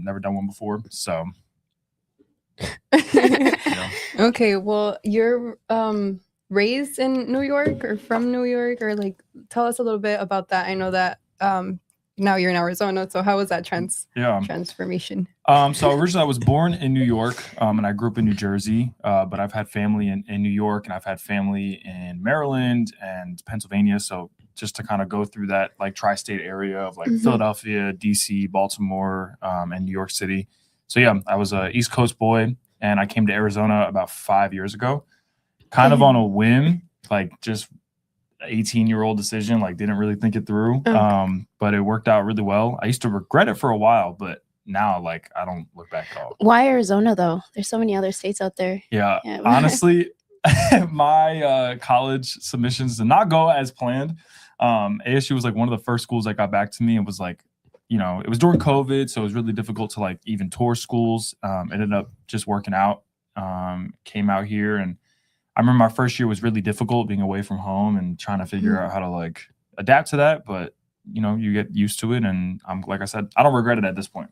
Never done one before. So, yeah. Okay, well, you're raised in New York or from New York, or like tell us a little bit about that. I know that now you're in Arizona, so how was that transformation? So originally I was born in New York, and I grew up in New Jersey, but I've had family in New York, and I've had family in Maryland and Pennsylvania. So just to kind of go through that like tri-state area of like Philadelphia, DC, Baltimore, and New York City. So yeah, I was a East Coast boy, and I came to Arizona about 5 years ago, kind of on a whim, like just 18-year-old decision, like didn't really think it through. But it worked out really well. I used to regret it for a while, but now like I don't look back at all. Why Arizona though? There's so many other states out there. Yeah. Honestly, my college submissions did not go as planned. ASU was like one of the first schools that got back to me. It was like, it was during COVID, so it was really difficult to like even tour schools. Ended up just working out. Came out here, and I remember my first year was really difficult being away from home and trying to figure out how to like adapt to that. But you get used to it, and like I said, I don't regret it at this point.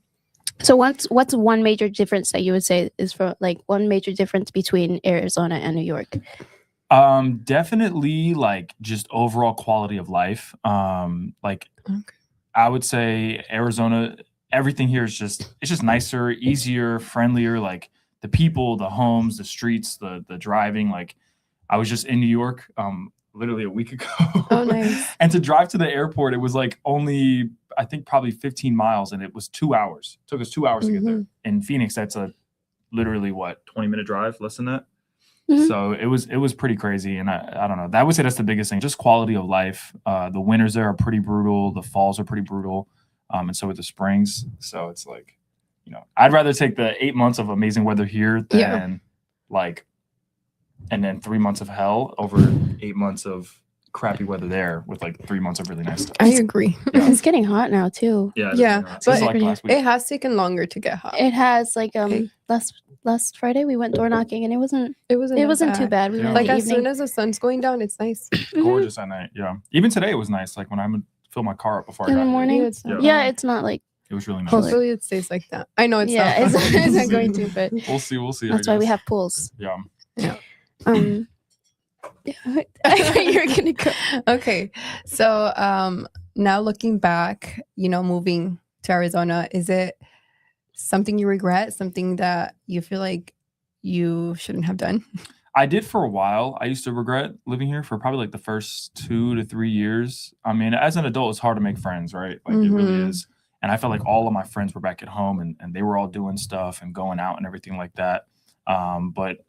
So what's one major difference that you would say is for like one major difference between Arizona and New York? Definitely like just overall quality of life. I would say Arizona, everything here is it's just nicer, easier, friendlier. Like the people, the homes, the streets, the driving. Like I was just in New York literally a week ago. Oh, nice. And to drive to the airport, it was like only, I think probably 15 miles, and it was 2 hours. It took us 2 hours to get there. In Phoenix, that's a literally 20-minute drive, less than that. So it was pretty crazy. And I don't know. I would say that's the biggest thing, just quality of life. The winters there are pretty brutal. The falls are pretty brutal. And so with the springs. So it's like, I'd rather take the 8 months of amazing weather here than and then 3 months of hell over 8 months of crappy weather there with like 3 months of really nice stuff. I agree. It's getting hot now too. Yeah. But it has taken longer to get hot. It has like last Friday we went door knocking, and it wasn't too bad. We went like as soon as the sun's going down, it's nice. Gorgeous at night. Yeah. Even today it was nice. Like when I would fill my car up before in I got the morning. here. It's not like it was really nice. Hopefully it stays like that. I know it's not. It's not going to, but we'll see. That's why we have pools. Yeah. You're gonna go. Okay. So now looking back, moving to Arizona, is it something you regret? Something that you feel like you shouldn't have done? I did for a while. I used to regret living here for probably like the first 2 to 3 years. I mean, as an adult, it's hard to make friends, right? Like it really is. And I felt like all of my friends were back at home, and they were all doing stuff and going out and everything like that. But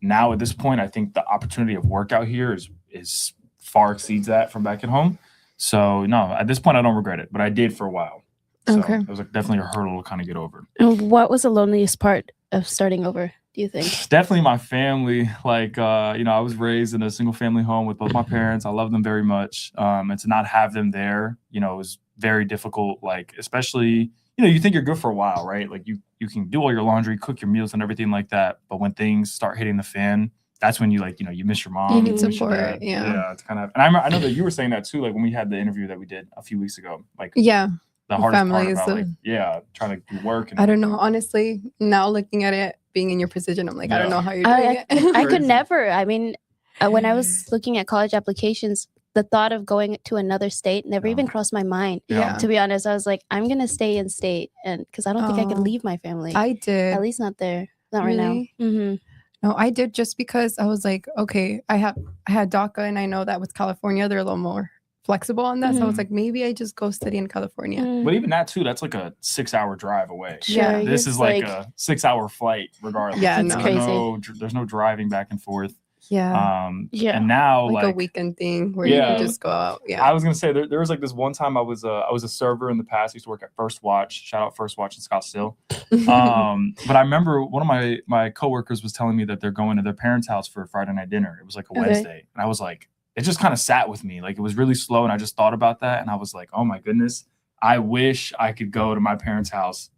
now at this point, I think the opportunity of work out here is far exceeds that from back at home. So no, at this point, I don't regret it, but I did for a while. So it was like definitely a hurdle to kind of get over. And what was the loneliest part of starting over, do you think? Definitely my family. Like, I was raised in a single family home with both my parents. I love them very much. And to not have them there, it was very difficult. Like, especially, you think you're good for a while, right? Like you can do all your laundry, cook your meals and everything like that. But when things start hitting the fan, that's when you miss your mom. You need support. Yeah. It's kind of, and I know that you were saying that too, like when we had the interview that we did a few weeks ago, like, the hardest part about trying to do work. And I don't know. Honestly, now looking at it, being in your position, I'm like, I don't know how you're doing it. I could never. I mean, when I was looking at college applications, the thought of going to another state never even crossed my mind. To be honest, I was like, I'm going to stay in state, and because I don't think I could leave my family. I did. At least not there. Not right now. Mm-hmm. No, I did just because I was like, okay, I had DACA, and I know that with California, they're a little more flexible on that. So I was like, maybe I just go study in California. But even that too, that's like a 6-hour drive away. Sure, this is like a 6-hour flight regardless. Yeah, it's crazy. There's no driving back and forth. Yeah. And now like a weekend thing where you can just go out. Yeah. I was gonna say there was like this one time I was a server in the past. I used to work at First Watch. Shout out First Watch in Scottsdale. But I remember one of my coworkers was telling me that they're going to their parents' house for a Friday night dinner. It was like a Wednesday, and I was like, it just kind of sat with me. Like it was really slow, and I just thought about that, and I was like, oh my goodness, I wish I could go to my parents' house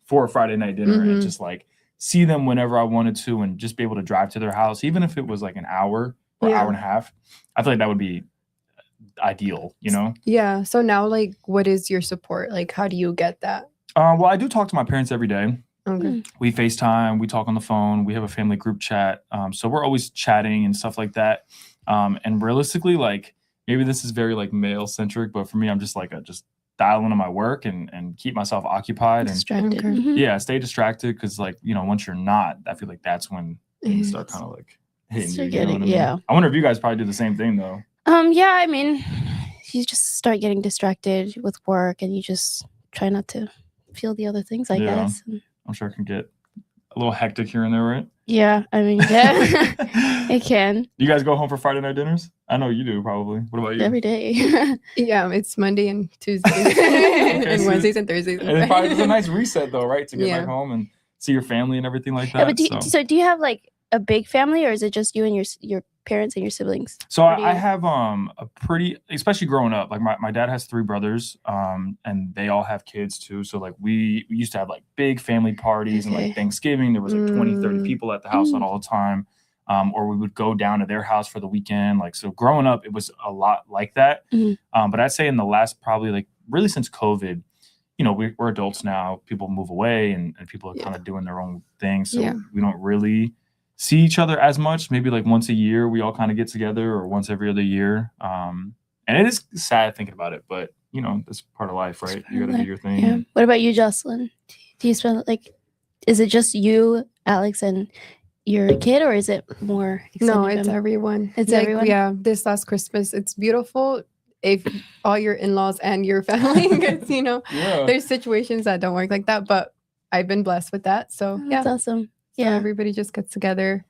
for a Friday night dinner and just like see them whenever I wanted to, and just be able to drive to their house, even if it was like an hour or hour and a half. I feel like that would be ideal, Yeah. So now, like, what is your support? Like, how do you get that? Well, I do talk to my parents every day. Okay. We FaceTime, we talk on the phone, we have a family group chat. So we're always chatting and stuff like that. And realistically, like maybe this is very like male centric, but for me, I'm just like just dial into my work and keep myself occupied Distracted. and stay distracted. Cause like, once you're not, I feel like that's when things start kind of like hitting you. You know what I mean? I wonder if you guys probably do the same thing though. Yeah, I mean, you just start getting distracted with work and you just try not to feel the other things, I guess. I'm sure it can get a little hectic here and there, right? Yeah, I mean, yeah, it can. You guys go home for Friday night dinners? I know you do, probably. What about you? Every day. Yeah, it's Monday and Tuesdays and Wednesdays and Thursdays. And it probably was a nice reset, though, right? To get back home and see your family and everything like that. Yeah, but so do you have like a big family, or is it just you and your parents and your siblings? So I have a pretty, especially growing up, like my dad has 3 brothers, and they all have kids too. So like we used to have like big family parties and like Thanksgiving, there was like 20, 30 people at the house all the time. Or we would go down to their house for the weekend. Like, so growing up, it was a lot like that. But I'd say in the last, probably like really since COVID, we're adults now, people move away and people are kind of doing their own thing. So we don't really see each other as much. Maybe like once a year we all kind of get together, or once every other year. And it is sad thinking about it, but that's part of life, right? You gotta do your thing. Yeah. What about you, Jocelyn? Do you spend is it just you, Alex, and your kid, or is it more No, it's everyone. It's like, everyone? Yeah, this last Christmas, it's beautiful if all your in-laws and your family, because there's situations that don't work like that, but I've been blessed with that. So that's awesome. Yeah, so everybody just gets together.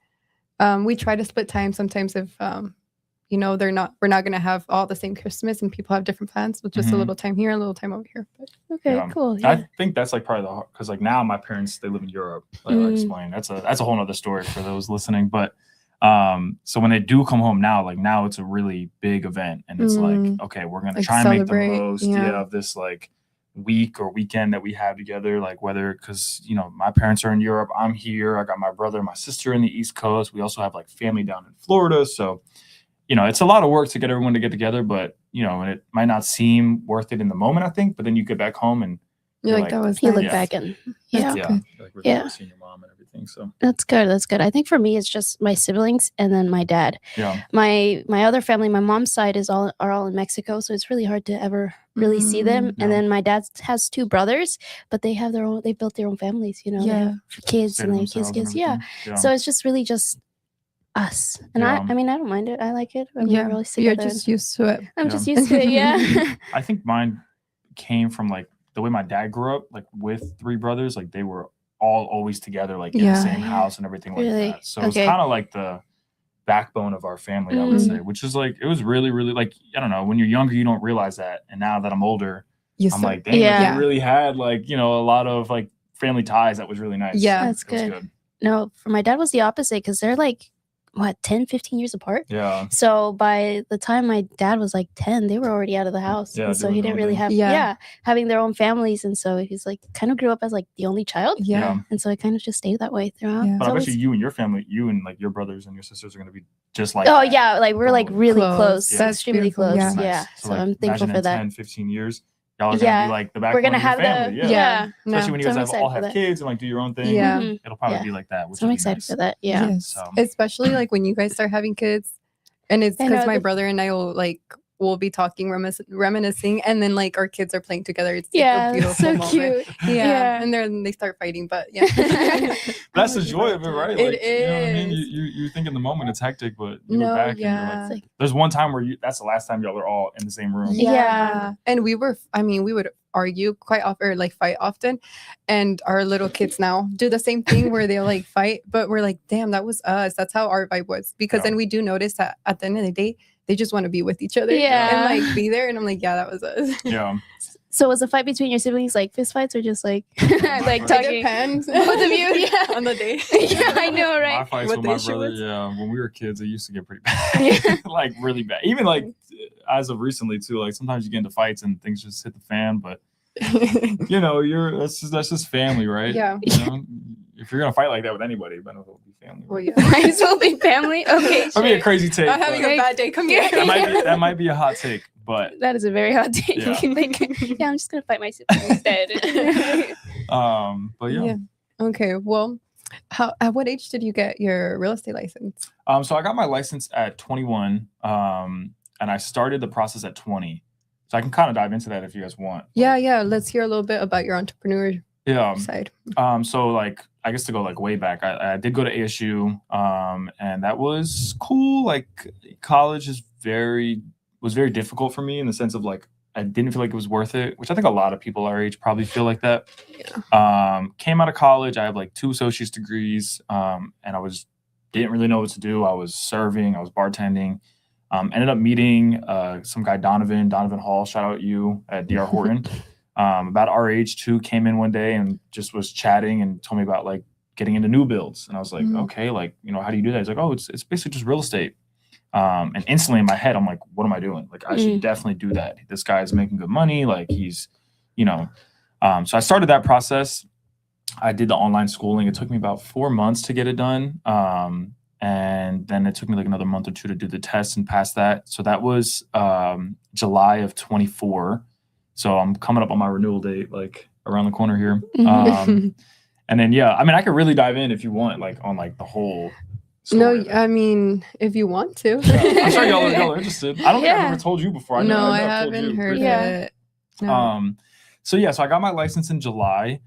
We try to split time sometimes if we're not gonna have all the same Christmas and people have different plans, with just a little time here, a little time over here. But, okay, cool. Yeah. I think that's like probably because like now my parents, they live in Europe. Like I explained, that's a whole nother story for those listening. But so when they do come home now, like now it's a really big event, and it's like, okay, we're gonna try and make the most of this like week or weekend that we have together, like whether because my parents are in Europe, I'm here, I got my brother and my sister in the East Coast, we also have like family down in Florida, so it's a lot of work to get everyone to get together, but and it might not seem worth it in the moment, I think, but then you get back home and you're like that was you look back and like seeing your mom and everything. So that's good. I think for me it's just my siblings and then my dad. My other family, my mom's side are all in Mexico, so it's really hard to ever really see them. And then my dad has 2 brothers, but they built their own families, for kids and like kids. So it's just really just us. And I mean, I don't mind it. I like it. Really you're just used to it. I'm just used to it. Yeah. I think mine came from like the way my dad grew up, like with 3 brothers, like they were all always together, like in the same house and everything like that. So it's kind of like the backbone of our family, I would say, which is like, it was really, really like, I don't know, when you're younger, you don't realize that. And now that I'm older, I'm like, dang, like, we really had like, a lot of like family ties. That was really nice. Yeah, that's good. No, for my dad was the opposite, because they're like, 10, 15 years apart? Yeah. So by the time my dad was like 10, they were already out of the house. Yeah, and so he didn't really have, having their own families. And so he's like, kind of grew up as like the only child. Yeah. And so it kind of just stayed that way throughout. Yeah. But I bet you and your family, you and like your brothers and your sisters are going to be just like that. Yeah. Like we're like really close. Yeah. Extremely close. Yeah. Nice. So like, I'm thankful for that. 10, 15 years. Y'all are gonna be like the backbone of your family. Especially when you guys all have kids and like do your own thing. Yeah. It'll probably be like that. Which I'm excited for that. Yeah. Yes. So. Especially like when you guys start having kids, and it's because my brother and I will be talking, reminiscing, and then like our kids are playing together. It's like a beautiful moment. Cute. Yeah. And then they start fighting, but that's the joy of it, right? It like, is. You know what I mean? You think in the moment it's hectic, but you look back and you're like, there's one time where that's the last time y'all are all in the same room. Yeah. And we would argue quite often, or like fight often, and our little kids now do the same thing where they'll like fight, but we're like, damn, that was us. That's how our vibe was, because then we do notice that at the end of the day they just want to be with each other and like be there, and I'm like, that was us. Yeah. So was the fight between your siblings like fist fights, or just like like talking? It depends. Both of you, on the day. Yeah, I know, right? My fights with my brother, when we were kids, it used to get pretty bad. Like really bad. Even like as of recently too, like sometimes you get into fights and things just hit the fan, but that's just family, right? Yeah. If you're gonna fight like that with anybody, might as well be family. Well, yeah. Might as well be family. Okay. That'd be a crazy take. I'm having a bad day. Come here. That might be a hot take, but that is a very hot take. Yeah. I'm just gonna fight my sister instead. But yeah. Okay. Well, at what age did you get your real estate license? So I got my license at 21, and I started the process at 20. So I can kind of dive into that if you guys want. Yeah. Let's hear a little bit about your entrepreneur side. So like, I guess to go like way back, I did go to ASU, and that was cool. Like college was very difficult for me in the sense of like, I didn't feel like it was worth it, which I think a lot of people our age probably feel like that. Yeah. Came out of college, I have like 2 associate's degrees, and didn't really know what to do. I was serving, I was bartending. Ended up meeting some guy, Donovan Hall, shout out you at DR Horton. About our age too, came in one day and just was chatting and told me about like getting into new builds. And I was like, okay, like, how do you do that? He's like, oh, it's basically just real estate. And instantly in my head, I'm like, what am I doing? Like, I should definitely do that. This guy's making good money. Like he's, so I started that process. I did the online schooling. It took me about 4 months to get it done. And then it took me like another month or 2 to do the test and pass that. So that was July of 24. So I'm coming up on my renewal date, like around the corner here. And then, yeah, I mean, I could really dive in if you want, like on like the whole story. No, I mean, if you want to. Yeah, I'm sure y'all are interested. I don't think I've ever told you before. I haven't heard it. No. So I got my license in July.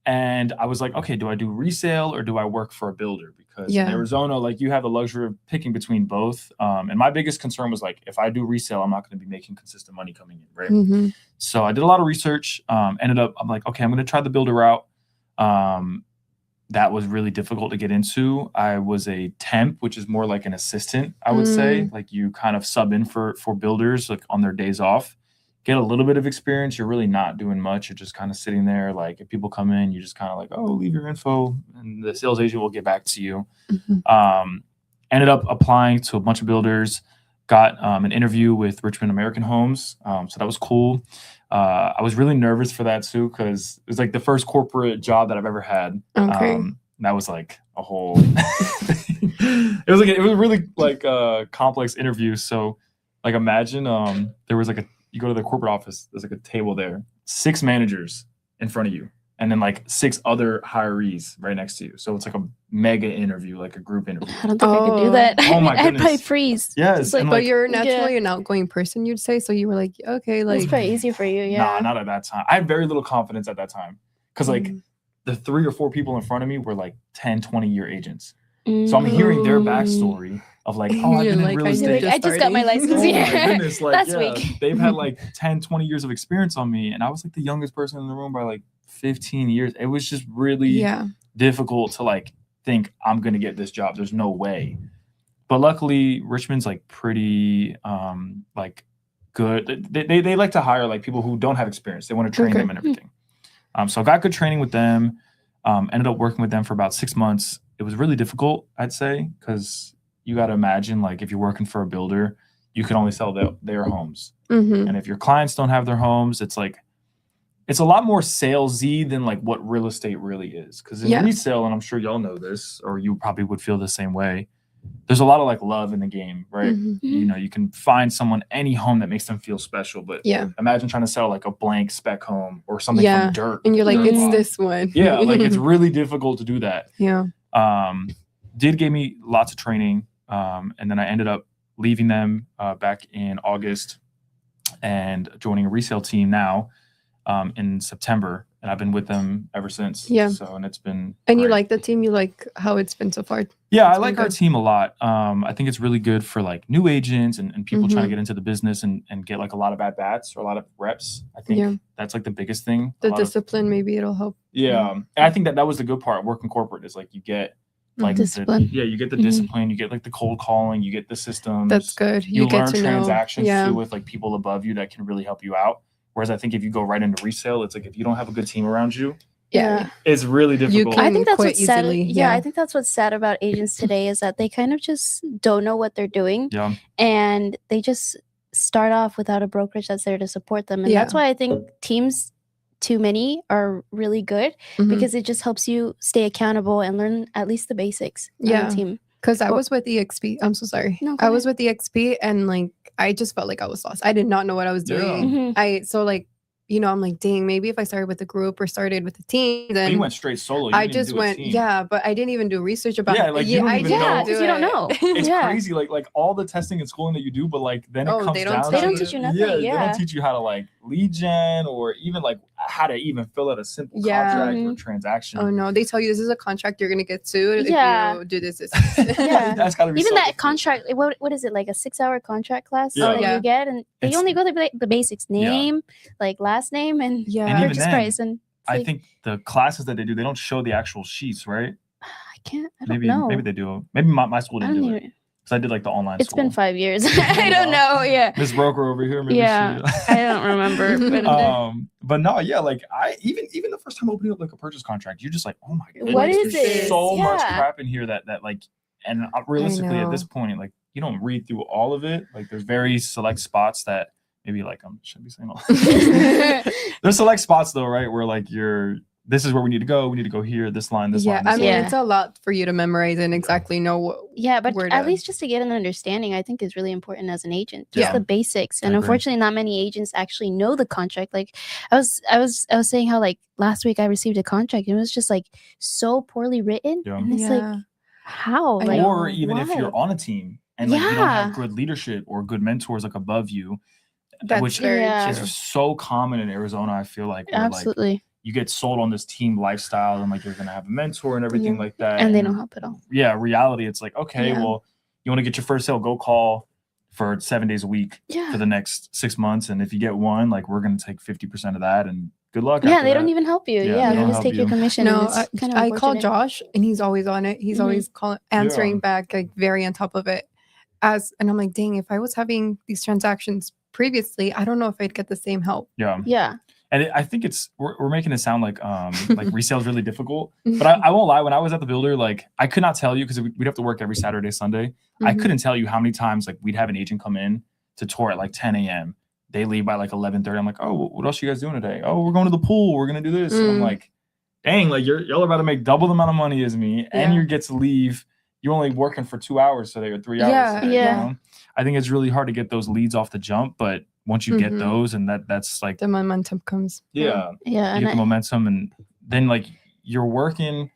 And I was like, okay, do I do resale or do I work for a builder? Because in Arizona, like you have the luxury of picking between both. And my biggest concern was like, if I do resale, I'm not going to be making consistent money coming in, right? So I did a lot of research. I'm like, okay, I'm going to try the builder route. That was really difficult to get into. I was a temp, which is more like an assistant, I would say. Like you kind of sub in for builders like on their days off. Get a little bit of experience. You're really not doing much. You're just kind of sitting there. Like if people come in, you just kind of like, oh, leave your info and the sales agent will get back to you. Ended up applying to a bunch of builders, got an interview with Richmond American Homes. So that was cool. I was really nervous for that too, because it was like the first corporate job that I've ever had. Okay. That was like a whole, it was really like a complex interview. So like imagine there was like you go to the corporate office, there's like a table there, 6 managers in front of you, and then like 6 other hirees right next to you. So it's like a mega interview, like a group interview. I don't think I could do that. Oh my goodness. I'd probably freeze. Yes. But you're naturally an outgoing person, you'd say. So you were like, okay, like. It's probably easier for you, yeah. Nah, not at that time. I had very little confidence at that time. Because like the 3 or 4 people in front of me were like 10, 20-year agents. So I'm hearing their backstory of like, oh, I've been in real estate. I just got my license. Oh my goodness, like, last week. They've had like 10, 20 years of experience on me. And I was like the youngest person in the room by like 15 years. It was just really difficult to like think I'm going to get this job. There's no way. But luckily, Richmond's like pretty like good. They like to hire like people who don't have experience. They want to train them and everything. So I got good training with them. Ended up working with them for about 6 months. It was really difficult, I'd say, because you got to imagine, like, if you're working for a builder, you can only sell their homes. And if your clients don't have their homes, it's like, it's a lot more salesy than like what real estate really is. Because in resale, and I'm sure y'all know this, or you probably would feel the same way, there's a lot of like love in the game, right? You know, you can find someone any home that makes them feel special. But imagine trying to sell like a blank spec home or something from dirt. And you're like, it's this one. Like it's really difficult to do that. Did give me lots of training. And then I ended up leaving them back in August and joining a resale team now in September. And I've been with them ever since. So, and it's been And great. You like the team? You like how it's been so far? Yeah, I like our team a lot. I think it's really good for like new agents and people trying to get into the business and get like a lot of at-bats or a lot of reps. I think that's like the biggest thing. The discipline, maybe it'll help. And I think that was the good part. Working corporate is like you get like discipline. You get the discipline, you get like the cold calling, you get the systems. That's good. You get learn to transactions know. too with like people above you that can really help you out. Whereas I think if you go right into resale, it's like if you don't have a good team around you, it's really difficult. I think that's what's sad. Easily. I think that's what's sad about agents today is that they kind of just don't know what they're doing. And they just start off without a brokerage that's there to support them. And that's why I think teams, too many, are really good because it just helps you stay accountable and learn at least the basics on the team. Because I was with EXP. I'm so sorry. No, I was with EXP and like I just felt like I was lost. I did not know what I was doing. So like, I'm like, dang, maybe if I started with a group or started with a team, then you went straight solo. I just went, but I didn't even do research about it. Like you don't even know. You don't know. It's crazy. Like all the testing and schooling that you do, but like then it comes down. They don't teach you nothing. They don't teach you how to like lead gen or even like how to even fill out a simple contract or transaction. Oh no, they tell you this is a contract, you're gonna get sued if you do this. That's gotta be even so that contract. What is it, like a 6-hour contract class that you get, and they only go through the basics: name, like last name, and purchase price. And I think the classes that they do, they don't show the actual sheets, right? I don't know. Maybe they do. Maybe my school didn't do it. Because I did like the online It's school. been 5 years. I don't know. Yeah. This broker over here. Maybe I don't remember. But no, like I even the first time opening up like a purchase contract, you're just like, oh my god, what is there's this? So much crap in here that like, and realistically at this point, like you don't read through all of it. Like there's very select spots that maybe like shouldn't be saying all. There's select spots though, right? Where like this is where we need to go. We need to go here, this line, this line. I mean, it's a lot for you to memorize and exactly know what. But at least just to get an understanding, I think is really important as an agent. Just the basics. And unfortunately, not many agents actually know the contract. Like I was saying how like last week I received a contract and it was just like so poorly written. Yeah. And it's like, how? Like, or even if you're on a team and like you don't have good leadership or good mentors like above you, which is so common in Arizona, I feel like. Absolutely. Like, you get sold on this team lifestyle and like you're gonna have a mentor and everything like that. And they don't help at all. Yeah, reality, it's like, okay, well, you want to get your first sale, go call for 7 days a week for the next 6 months. And if you get one, like we're gonna take 50% of that and good luck. Yeah, they don't even help you. They just take your commission. No, I call Josh and he's always on it. He's always answering back, like very on top of it. And I'm like, dang, if I was having these transactions previously, I don't know if I'd get the same help. Yeah. And I think we're making it sound like resale is really difficult, but I won't lie. When I was at the builder, like I could not tell you because we'd have to work every Saturday, Sunday. I couldn't tell you how many times like we'd have an agent come in to tour at like 10 a.m. They leave by like 11:30. I'm like, oh, what else are you guys doing today? Oh, we're going to the pool. We're gonna do this. And I'm like, dang, like y'all are about to make double the amount of money as me, and you get to leave. You're only working for 2 hours today or 3 hours today, you know? I think it's really hard to get those leads off the jump, but once you get those and that's like the momentum comes. You get the momentum and then like you're working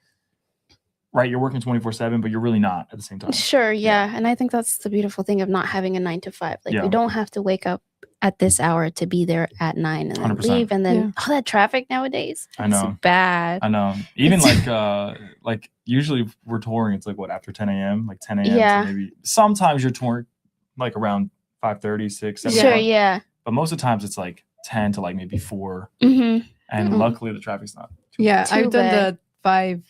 24/7, but you're really not at the same time. Sure. Yeah. And I think that's the beautiful thing of not having a 9 to 5. Like we don't have to wake up at this hour to be there at 9 and then 100%. Leave. And then all that traffic nowadays. I know. It's bad. I know. Even like usually we're touring, it's like what, after 10 a.m., like 10 a.m. to maybe sometimes you're touring like around 5:30, 6, 7. Sure, but most of the times it's like 10 to like maybe 4. And luckily the traffic's not too bad. I've done the 5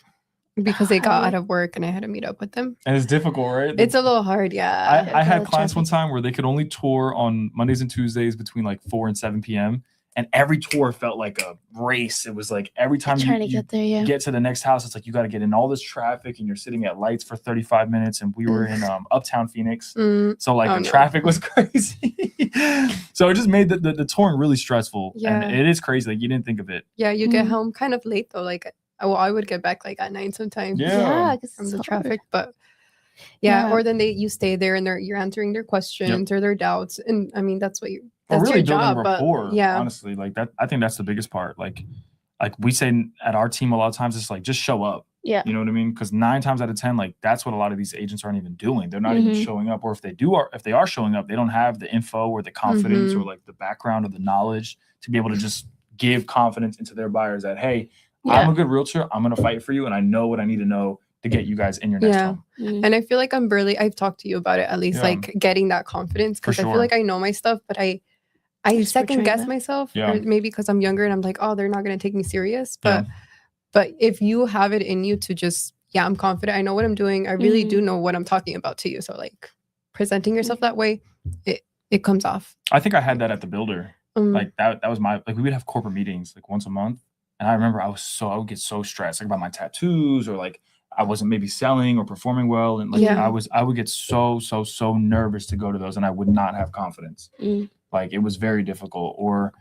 because they got out of work and I had to meet up with them. And it's difficult, right? It's a little hard, I had clients one time where they could only tour on Mondays and Tuesdays between like 4 and 7 p.m. And every tour felt like a race. It was like every time you get there, get to the next house, it's like you got to get in all this traffic and you're sitting at lights for 35 minutes. And we were in Uptown Phoenix. So like the traffic was crazy. So it just made the touring really stressful. Yeah. And it is crazy. Like you didn't think of it. Yeah, you get home kind of late though. Like I would get back like at 9 sometimes. Yeah, from the traffic. But or then you stay there and you're answering their questions or their doubts. And I mean, that's what that's really your job. Rapport, but honestly, like that, I think that's the biggest part. Like we say at our team a lot of times, it's like just show up. Yeah, you know what I mean? Because 9 times out of 10, like that's what a lot of these agents aren't even doing. They're not even showing up, or if they are showing up, they don't have the info or the confidence or like the background or the knowledge to be able to just give confidence into their buyers that hey, I'm a good realtor. I'm gonna fight for you, and I know what I need to know to get you guys in your next home. And I feel like I've talked to you about it at least, like getting that confidence because I feel like I know my stuff, but I second guess myself, or maybe because I'm younger and I'm like, oh, they're not going to take me serious. But if you have it in you to just, I'm confident. I know what I'm doing. I really do know what I'm talking about to you. So like presenting yourself that way, it comes off. I think I had that at the builder. Like that was we would have corporate meetings like once a month. And I remember I would get so stressed like about my tattoos or like I wasn't maybe selling or performing well. And like I would get so nervous to go to those and I would not have confidence. Like it was very difficult. Or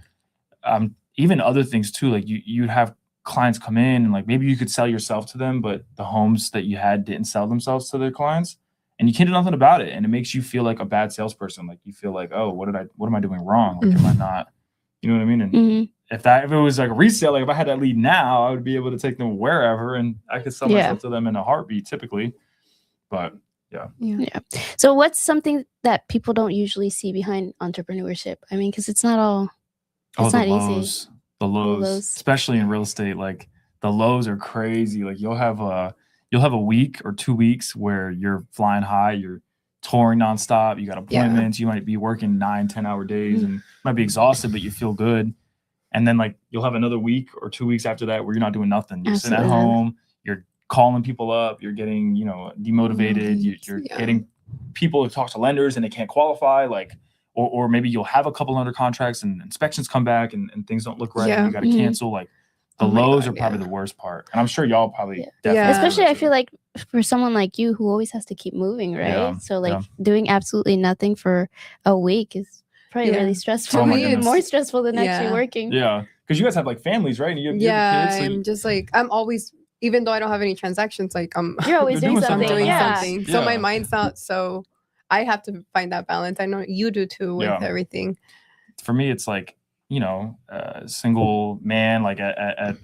even other things too, like you'd have clients come in and like maybe you could sell yourself to them, but the homes that you had didn't sell themselves to their clients. and you can't do nothing about it. And it makes you feel like a bad salesperson. Like you feel like, oh, what am I doing wrong? Like, am I not, you know what I mean? And if it was like a resale, like if I had that lead now, I would be able to take them wherever and I could sell myself to them in a heartbeat typically. But yeah. So what's something that people don't usually see behind entrepreneurship? I mean, because it's not all, it's not easy. The lows, especially in real estate, like the lows are crazy. Like you'll have a week or 2 weeks where you're flying high, you're touring nonstop, you got appointments, you might be working 9-10 hour days and might be exhausted, but you feel good. And then like you'll have another week or 2 weeks after that where you're not doing nothing. You're sitting at home, you're calling people up, you're getting, demotivated, you're getting people to talk to lenders and they can't qualify, like, or maybe you'll have a couple under contracts and inspections come back and things don't look right and you got to cancel. Like the lows are probably the worst part. And I'm sure y'all probably definitely. Especially I feel like for someone like you who always has to keep moving, right? So like doing absolutely nothing for a week is probably really stressful. Oh even more stressful than actually working. Yeah. Because you guys have like families, right? And you have kids. So I'm just like, I'm always, even though I don't have any transactions, like you're always doing something. Something. So my mind's not so, I have to find that balance. I know you do too with everything. For me, it's like, single man, like at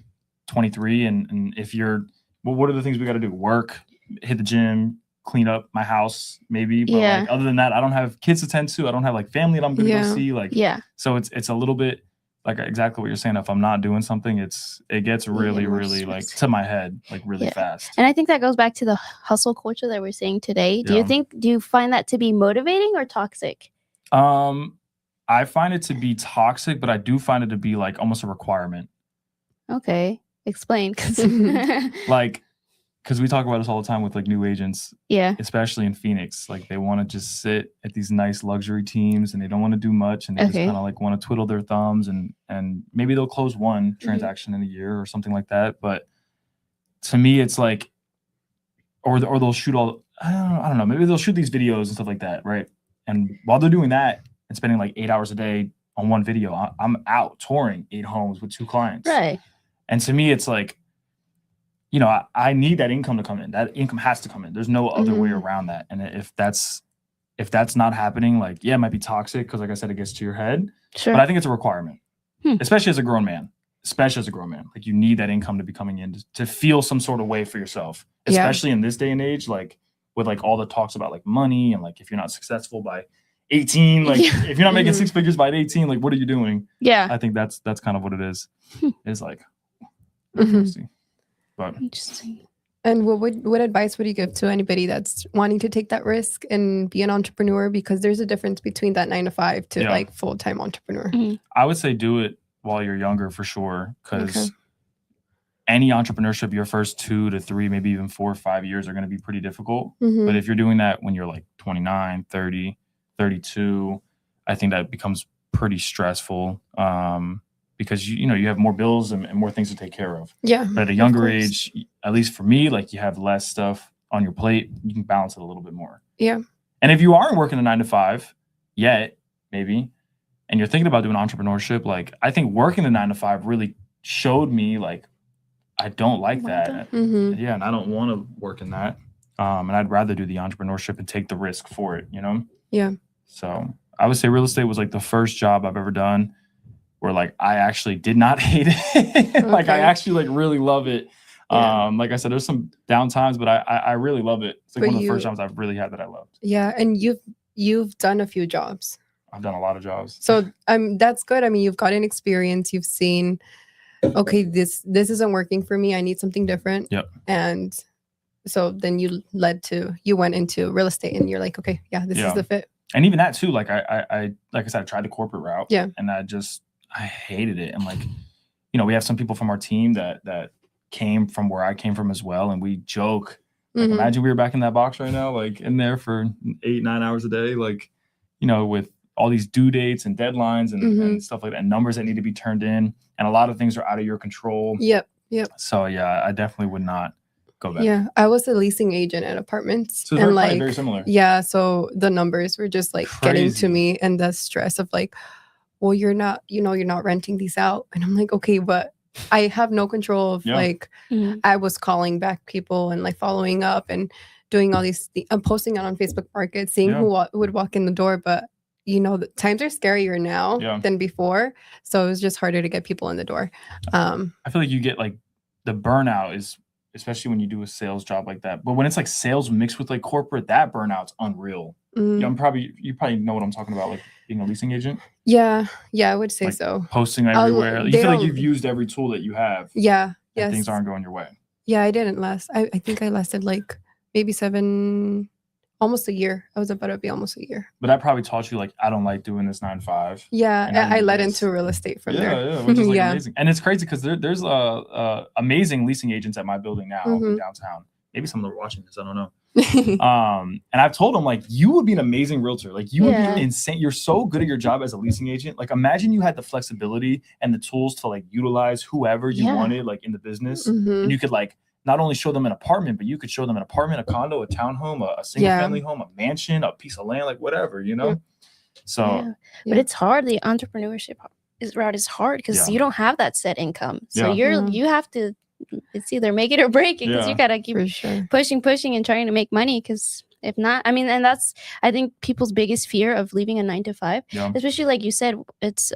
23. And if you're, what are the things we got to do? Work, hit the gym, clean up my house, maybe. But like, other than that, I don't have kids to tend to. I don't have like family that I'm going to go see. Like, so it's a little bit like exactly what you're saying. If I'm not doing something, it gets really, really like to my head, like really fast. And I think that goes back to the hustle culture that we're seeing today. Do you find that to be motivating or toxic? I find it to be toxic, but I do find it to be like almost a requirement. Okay. Explain. Because we talk about this all the time with like new agents, especially in Phoenix. Like they want to just sit at these nice luxury teams and they don't want to do much and they just kind of like want to twiddle their thumbs and maybe they'll close one transaction in a year or something like that. But to me, it's like, or they'll shoot I don't know, maybe they'll shoot these videos and stuff like that, right? And while they're doing that and spending like 8 hours a day on one video, I'm out touring 8 homes with 2 clients. Right. And to me, it's like, I need that income to come in. That income has to come in. There's no other way around that. And if that's not happening, like, it might be toxic because, like I said, it gets to your head. Sure. But I think it's a requirement, especially as a grown man. Like, you need that income to be coming in to feel some sort of way for yourself, especially in this day and age, like with like all the talks about like money and like if you're not successful by 18, like if you're not making 6 figures by 18, like what are you doing? Yeah, I think that's kind of what it is. It's like interesting. But interesting. And what advice would you give to anybody that's wanting to take that risk and be an entrepreneur? Because there's a difference between that 9 to 5 to like full-time entrepreneur. I would say do it while you're younger for sure, because any entrepreneurship, your first 2 to 3, maybe even 4 or 5 years are going to be pretty difficult. But if you're doing that when you're like 29, 30, 32, I think that becomes pretty stressful. Because you have more bills and more things to take care of. Yeah. But at a younger age, at least for me, like you have less stuff on your plate, you can balance it a little bit more. Yeah. And if you aren't working a 9 to 5 yet, maybe, and you're thinking about doing entrepreneurship, like I think working a 9 to 5 really showed me like I don't like that. Yeah, and I don't want to work in that. And I'd rather do the entrepreneurship and take the risk for it, Yeah. So I would say real estate was like the first job I've ever done where like I actually did not hate it. Like I actually like really love it. Like I said, there's some down times, but I really love it. It's like one of the first jobs I've really had that I loved. Yeah, and you've done a few jobs. I've done a lot of jobs. So that's good. I mean, you've got an experience. You've seen, okay, this isn't working for me. I need something different. Yep. And so then you went into real estate and you're like, okay, this is the fit. And even that too, like I like I said, I tried the corporate route. Yeah. And I hated it. And like, we have some people from our team that came from where I came from as well. And we joke, like, imagine we were back in that box right now, like in there for 8-9 hours a day, like, with all these due dates and deadlines and stuff like that, and numbers that need to be turned in. And a lot of things are out of your control. Yep. So yeah, I definitely would not go back. Yeah. I was a leasing agent at apartments. So and like very similar. Yeah. So the numbers were just like getting to me and the stress of like, well, you're not renting these out. And I'm like, okay, but I have no control of like, I was calling back people and like following up and doing all these, I'm posting out on Facebook Market, seeing who would walk in the door. But you know, the times are scarier now than before. So it was just harder to get people in the door. I feel like you get like the burnout is, especially when you do a sales job like that. But when it's like sales mixed with like corporate, that burnout's unreal. Yeah, you probably know what I'm talking about, like being a leasing agent. Yeah, I would say like so. Posting everywhere. You feel like you've used every tool that you have. Yeah, and things aren't going your way. Yeah, I didn't last. I think I lasted like maybe almost a year. I was about to be almost a year. But that probably taught you like, I don't like doing this 9 to 5. Yeah, I led into real estate from there. Yeah, which is like amazing. And it's crazy because there's amazing leasing agents at my building now in downtown. Maybe some of them are watching this. I don't know. And I've told them like, you would be an amazing realtor. Like you would be insane. You're so good at your job as a leasing agent. Like imagine you had the flexibility and the tools to like utilize whoever you wanted like in the business. And you could like not only show them an apartment, but you could show them an apartment, a condo, a townhome, a single family home, a mansion, a piece of land, like whatever, you know? So, but it's hard. The entrepreneurship route is hard because you don't have that set income. So you have to, it's either make it or break it because you gotta keep pushing and trying to make money, because if not, I mean, and that's, I think, people's biggest fear of leaving a 9 to 5, especially like you said, it's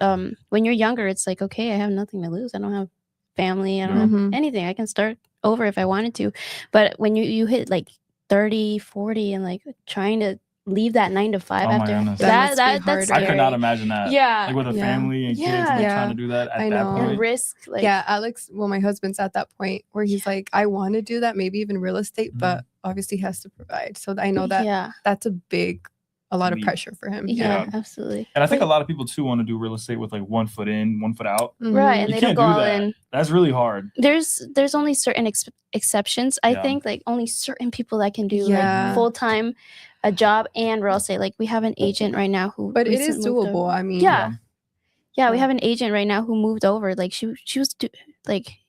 when you're younger, it's like, okay, I have nothing to lose. I don't have family. I don't have anything. I can start over if I wanted to. But when you hit like 30, 40 and like trying to leave that 9 to 5 after that's scary. I could not imagine that. Yeah. Like with a family and kids and like trying to do that at that point. And risk. Like, Alex, well, my husband's at that point where he's like, I want to do that, maybe even real estate, but obviously has to provide. So I know that that's a lot of pressure for him. Yeah, absolutely. And I think a lot of people too want to do real estate with like 1 foot in, 1 foot out. Right. And you they can't don't go do all that. in. That's really hard. There's only certain exceptions. I think like only certain people that can do like full-time a job and real estate. Like we have an agent right now who, but it is doable. I mean, we have an agent right now who moved over. Like she was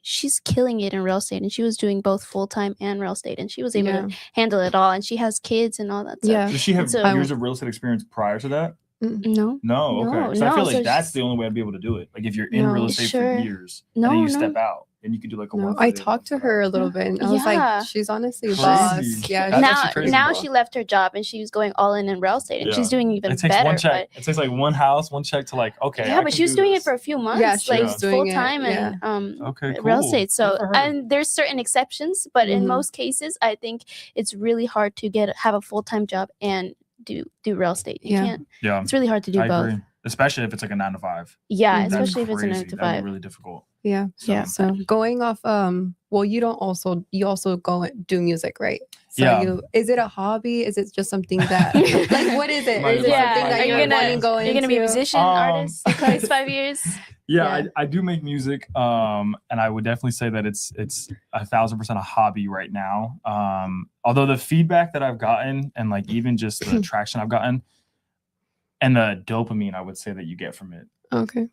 she's killing it in real estate, and she was doing both full-time and real estate, and she was able to handle it all, and she has kids and all that stuff. Does she have years of real estate experience prior to that? No. Okay. So I feel like that's the only way I'd be able to do it. Like if you're in real estate for years and then you step out, and you could do like a I talked to her a little bit, and I was like, she's honestly a boss. Yeah. Now she left her job and she's going all in real estate, and she's doing even better. One check. It takes like one house, one check to like, okay. Yeah, but she was doing it for a few months. Yeah, she was doing full time and cool. real estate. So and there's certain exceptions, but in most cases, I think it's really hard to have a full-time job and do real estate. You can't. Yeah. It's really hard to do both. Agree. Especially if it's like a 9 to 5. Yeah, especially if it's a 9 to 5. That'd be really difficult. Yeah. So going off, well, you also go do music, right? So is it a hobby? Is it just something that like what is it? Is it something that you're gonna be a musician, artist, the next 5 years? I do make music, and I would definitely say that it's 1,000% a hobby right now. Although the feedback that I've gotten and like even just the traction I've gotten and the dopamine I would say that you get from it,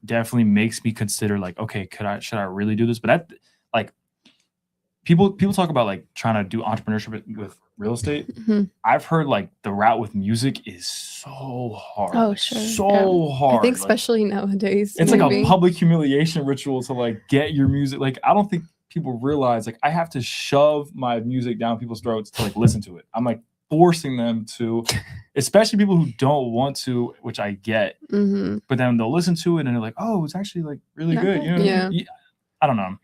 definitely makes me consider like, okay, should I really do this? But like people talk about like trying to do entrepreneurship with real estate. I've heard like the route with music is so hard. Oh, sure. So hard. I think especially nowadays. It's like a public humiliation ritual to like get your music. Like I don't think people realize like I have to shove my music down people's throats to like listen to it. I'm like forcing them to, especially people who don't want to, which I get. But then they'll listen to it and they're like, oh, it's actually like really good. You know? I don't know.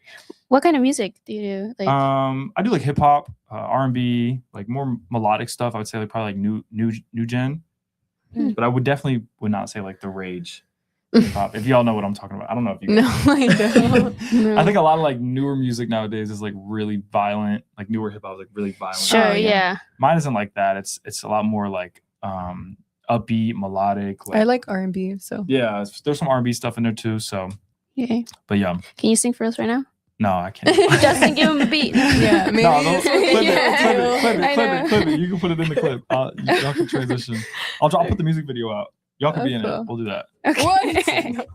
What kind of music do you do? Like, I do like hip hop, R&B, like more melodic stuff. I would say like probably like new gen, but I would not say like the rage hip hop. If y'all know what I'm talking about, I don't know if you. No, I don't. No. I think a lot of like newer music nowadays is like really violent. Like newer hip hop is like really violent. Sure, yeah. Mine isn't like that. It's a lot more like upbeat, melodic. Like, I like R&B, so yeah. There's some R&B stuff in there too. So yeah. But yeah. Can you sing for us right now? No, I can't. Justin, give him a beat. Yeah, maybe. No, clip it. You can put it in the clip. Y'all can transition. I'll put the music video out. Y'all can be in it. We'll do that. Okay. What?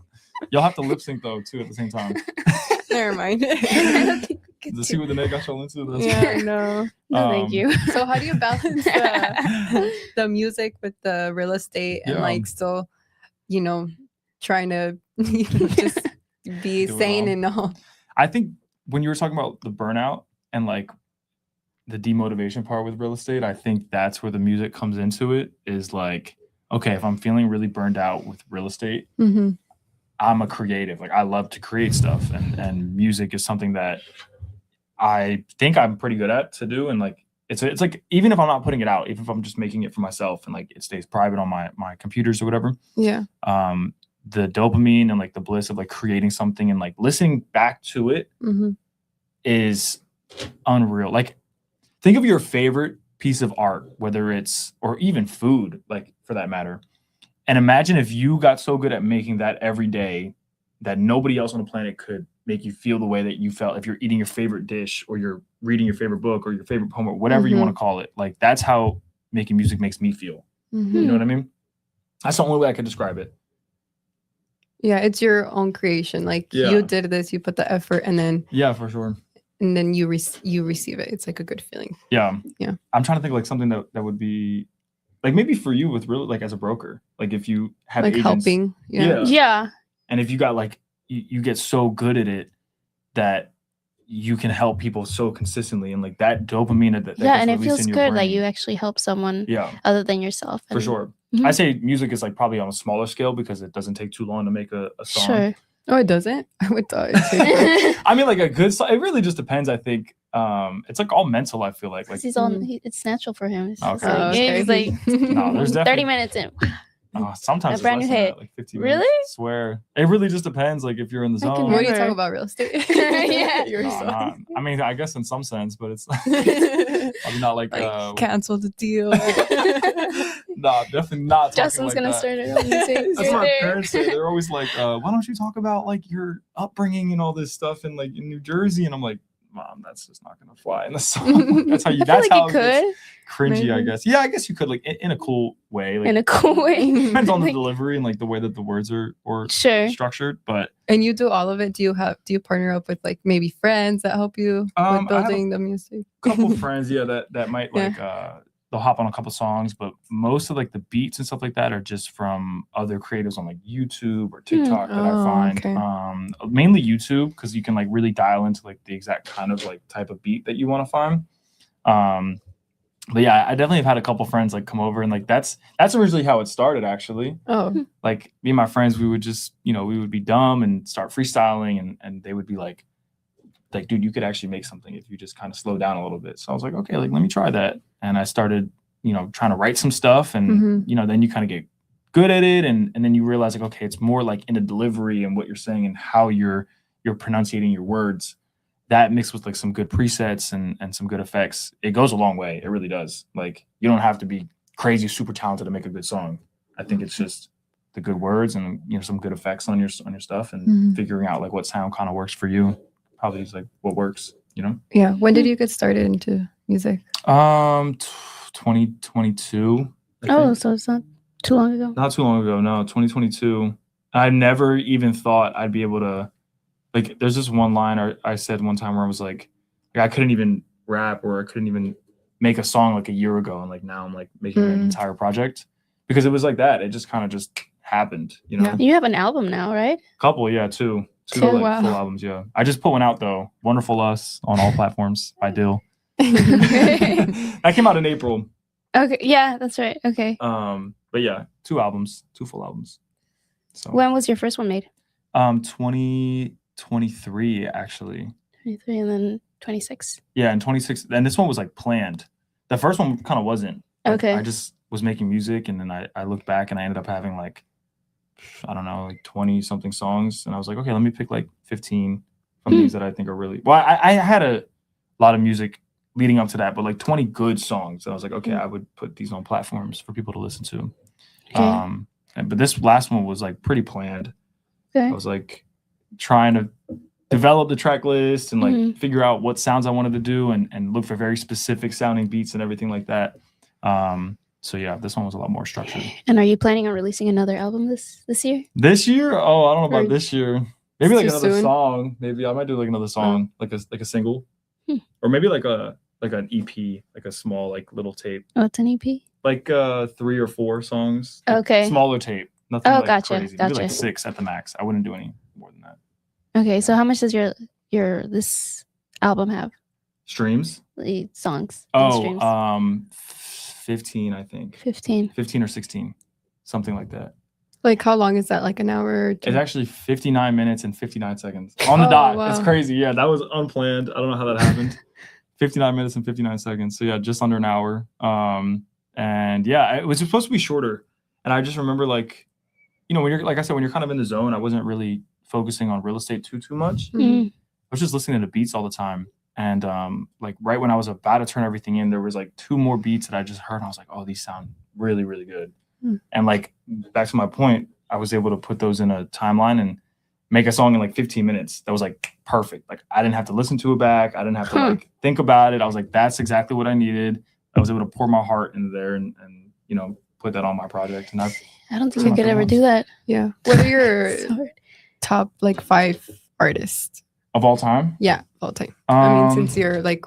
Y'all have to lip sync though too at the same time. Never mind. To see what the neck got y'all into. No, thank you. So how do you balance the music with the real estate and like still, trying to just be sane and all? I think when you were talking about the burnout and like the demotivation part with real estate, I think that's where the music comes into it, is like, okay, if I'm feeling really burned out with real estate, I'm a creative. Like I love to create stuff, and music is something that I think I'm pretty good at to do. And like, it's like, even if I'm not putting it out, even if I'm just making it for myself and like it stays private on my computers or whatever. Yeah. The dopamine and like the bliss of like creating something and like listening back to it is unreal. Like, think of your favorite piece of art, whether it's, or even food, like for that matter. And imagine if you got so good at making that every day that nobody else on the planet could make you feel the way that you felt if you're eating your favorite dish or you're reading your favorite book or your favorite poem or whatever you want to call it. Like, that's how making music makes me feel. You know what I mean? That's the only way I could describe it. Yeah, it's your own creation. Like you did this, you put the effort, and then for sure. And then you receive it. It's like a good feeling. Yeah. I'm trying to think like something that would be like maybe for you with real, like as a broker, like if you have like agents, helping. Yeah. And if you got like you get so good at it that you can help people so consistently, and like that dopamine that and it feels good brain. that you actually help someone other than yourself. For sure. I say music is like probably on a smaller scale because it doesn't take too long to make a song. Sure. Oh, it doesn't? I would thought I mean, like a good song, it really just depends, I think. It's like all mental, I feel like. He's on, it's natural for him. It's okay. He's like, no, there's 30 minutes in. Sometimes a brand new hit. Like 50 minutes. Really? I swear. It really just depends, like if you're in the zone. What are you talking about, real estate? I mean, I guess in some sense, but it's probably not like cancel the deal. No, definitely not. Justin's gonna start it on music. That's what my parents say. They're always like, why don't you talk about like your upbringing and all this stuff in like in New Jersey? And I'm like, Mom, that's just not gonna fly in the song. That's how you. That's how you could. Cringy, maybe. I guess. Yeah, I guess you could, like in a cool way. Like, in a cool way. Depends on the delivery and like the way that the words are structured. But and you do all of it. Do you partner up with like maybe friends that help you with building the music? Couple friends, that might like they'll hop on a couple songs, but most of like the beats and stuff like that are just from other creatives on like YouTube or TikTok that I find. Okay. Mainly YouTube, because you can like really dial into like the exact kind of like type of beat that you want to find. But yeah, I definitely have had a couple friends like come over, and like that's originally how it started actually. Oh. Like me and my friends, we would just, we would be dumb and start freestyling, and they would be like, dude, you could actually make something if you just kind of slow down a little bit. So I was like, okay, like let me try that. And I started, trying to write some stuff, and then you kind of get good at it, and then you realize like, okay, it's more like in the delivery and what you're saying and how you're pronunciating your words. That mixed with like some good presets and some good effects, it goes a long way. It really does. Like you don't have to be crazy, super talented to make a good song. I think it's just the good words and some good effects on your stuff, and figuring out like what sound kind of works for you. Probably is like what works, Yeah. When did you get started into music? 2022. Oh, so it's not too long ago. Not too long ago. No, 2022. I never even thought I'd be able to. Like, there's this one line I said one time where I was like I couldn't even rap, or I couldn't even make a song like a year ago, and like now I'm like making an entire project, because it was like that. It just kind of just happened, Yeah. You have an album now, right? Couple, yeah, two like full albums, yeah. I just put one out though, Wonderful Us, on all platforms by Dill. That came out in April. Okay, yeah, that's right. Okay. But yeah, two full albums. So when was your first one made? 2023 actually. 23 and then 26. Yeah, and 26, and this one was like planned. The first one kind of wasn't. Like, okay. I just was making music, and then I looked back and I ended up having like, I don't know, like 20 something songs, and I was like, okay, let me pick like 15 from these that I think are really well. I had a lot of music leading up to that, but like 20 good songs. And I was like, okay, I would put these on platforms for people to listen to. Okay. But this last one was like pretty planned. Okay. I was like trying to develop the track list and like figure out what sounds I wanted to do, and look for very specific sounding beats and everything like that. So yeah, this one was a lot more structured. And are you planning on releasing another album this year? This year? Oh, I don't know about this year. Maybe like another song. Maybe I might do like another song, like a single, or maybe like an EP, like a small like little tape. Oh, it's an EP. Like 3 or 4 songs. Okay. Smaller tape. Nothing like gotcha. crazy. Maybe like 6 at the max. I wouldn't do any more than that. Okay, so how much does your this album have? Streams? The songs. Oh, 15, I think. 15 or 16, something like that. Like, how long is that? Like an hour? Or two? It's actually 59 minutes and 59 seconds on the dot. Wow. It's crazy. Yeah, that was unplanned. I don't know how that happened. 59 minutes and 59 seconds. So yeah, just under an hour. And yeah, it was supposed to be shorter. And I just remember, like, you know, when you're, like I said, when you're kind of in the zone, I wasn't really focusing on real estate too much. Mm-hmm. I was just listening to beats all the time. And like right when I was about to turn everything in, there was like 2 more beats that I just heard. And I was like, oh, these sound really, really good. Mm. And like, back to my point, I was able to put those in a timeline and make a song in like 15 minutes. That was like perfect. Like, I didn't have to listen to it back. I didn't have to like think about it. I was like, that's exactly what I needed. I was able to pour my heart into there and you know, put that on my project. And I don't think I could ever do that. Yeah. What are your top like 5 artists of all time? Yeah, of all time. I mean, since you're like,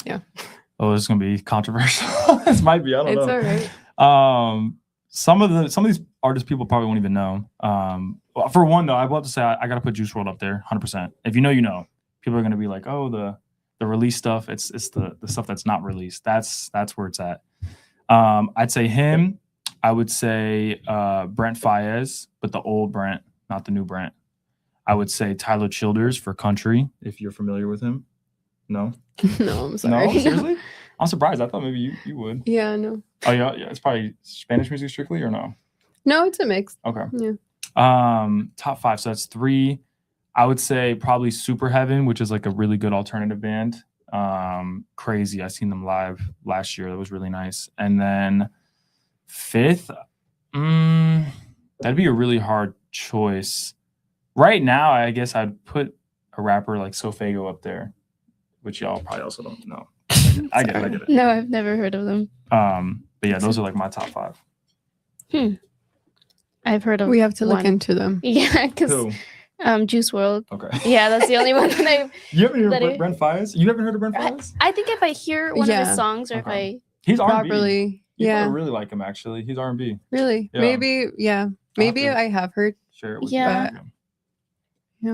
yeah. Oh, this is gonna be controversial. This might be. I don't know. It's all right. Some of these artists people probably won't even know. For one, though, I will have to say I gotta put Juice WRLD up there, 100%. If you know, you know. People are gonna be like, oh, the release stuff. It's the stuff that's not released. That's where it's at. I'd say him. I would say Brent Faiyaz, but the old Brent, not the new Brent. I would say Tyler Childers for country, if you're familiar with him. No? No, I'm sorry. No? Seriously? I'm surprised. I thought maybe you would. Yeah, no. Oh, yeah. It's probably Spanish music strictly or no? No, it's a mix. Okay. Yeah. Top 5. So that's 3. I would say probably Super Heaven, which is like a really good alternative band. Crazy. I seen them live last year. That was really nice. And then 5th, that'd be a really hard choice. Right now, I guess I'd put a rapper like Sofago up there, which y'all probably also don't know. I get it. No, I've never heard of them. But yeah, those are like my top 5. I've heard of. We have to look into them. Yeah, because Juice WRLD. Okay. Yeah, that's the only one that I. You haven't heard of Brent Faiyaz? You haven't heard of Brent Faiyaz? I think if I hear one of his songs, or if I. He's R&B. Properly. I really like him, actually. He's R&B. Really? Yeah. Maybe I have heard. Share it with you.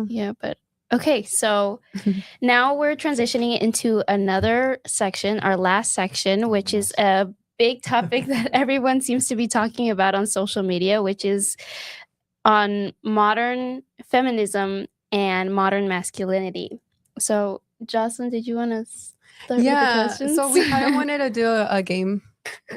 Yeah, but okay, so now we're transitioning into another section, our last section, which is a big topic that everyone seems to be talking about on social media, which is on modern feminism and modern masculinity. So, Jocelyn, did you want to start with the questions? So we kind of wanted to do a game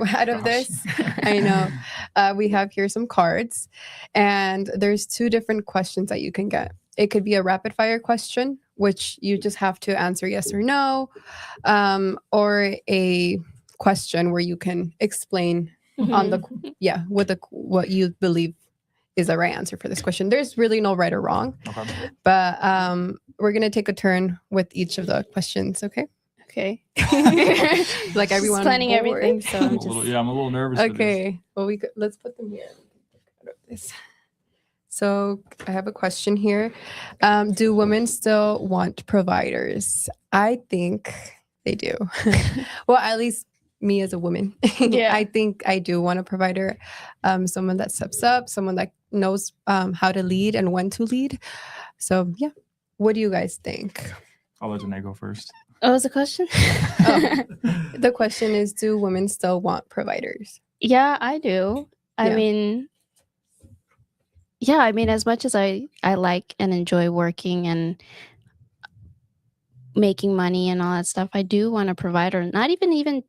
out of this. I know. We have here some cards, and there's 2 different questions that you can get. It could be a rapid fire question, which you just have to answer yes or no, or a question where you can explain on what you believe is the right answer for this question. There's really no right or wrong, but we're gonna take a turn with each of the questions. Okay. Like everyone planning everything, so I'm a little nervous. Okay. Well, let's put them here. So I have a question here. Do women still want providers? I think they do. Well, at least me as a woman. Yeah. I think I do want a provider. Someone that steps up, someone that knows how to lead and when to lead. So yeah. What do you guys think? I'll let Janae go first. What was the question? The question is, do women still want providers? Yeah, I do. I mean, as much as I like and enjoy working and making money and all that stuff, I do want a provider, not even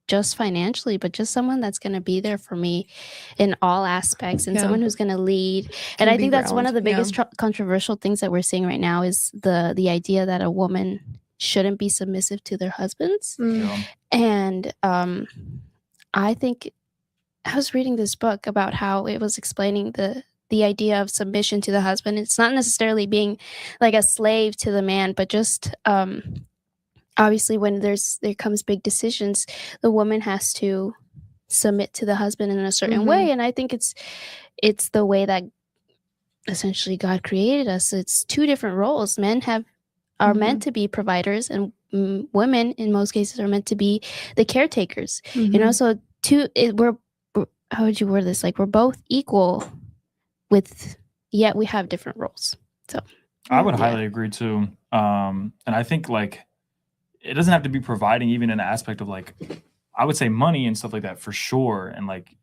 just financially, but just someone that's going to be there for me in all aspects, and someone who's going to lead. And I think that's one of the biggest controversial things that we're seeing right now is the idea that a woman shouldn't be submissive to their husbands. And I think I was reading this book about how it was explaining the idea of submission to the husband. It's not necessarily being like a slave to the man, but just obviously when there comes big decisions, the woman has to submit to the husband in a certain way. And I think it's the way that essentially God created us. It's 2 different roles. Men are meant to be providers, and women in most cases are meant to be the caretakers. You know, so we're how would you word this? Like, we're both equal, yet we have different roles. So I would highly agree too. And I think like it doesn't have to be providing even in an aspect of like, I would say money and stuff like that for sure. And like,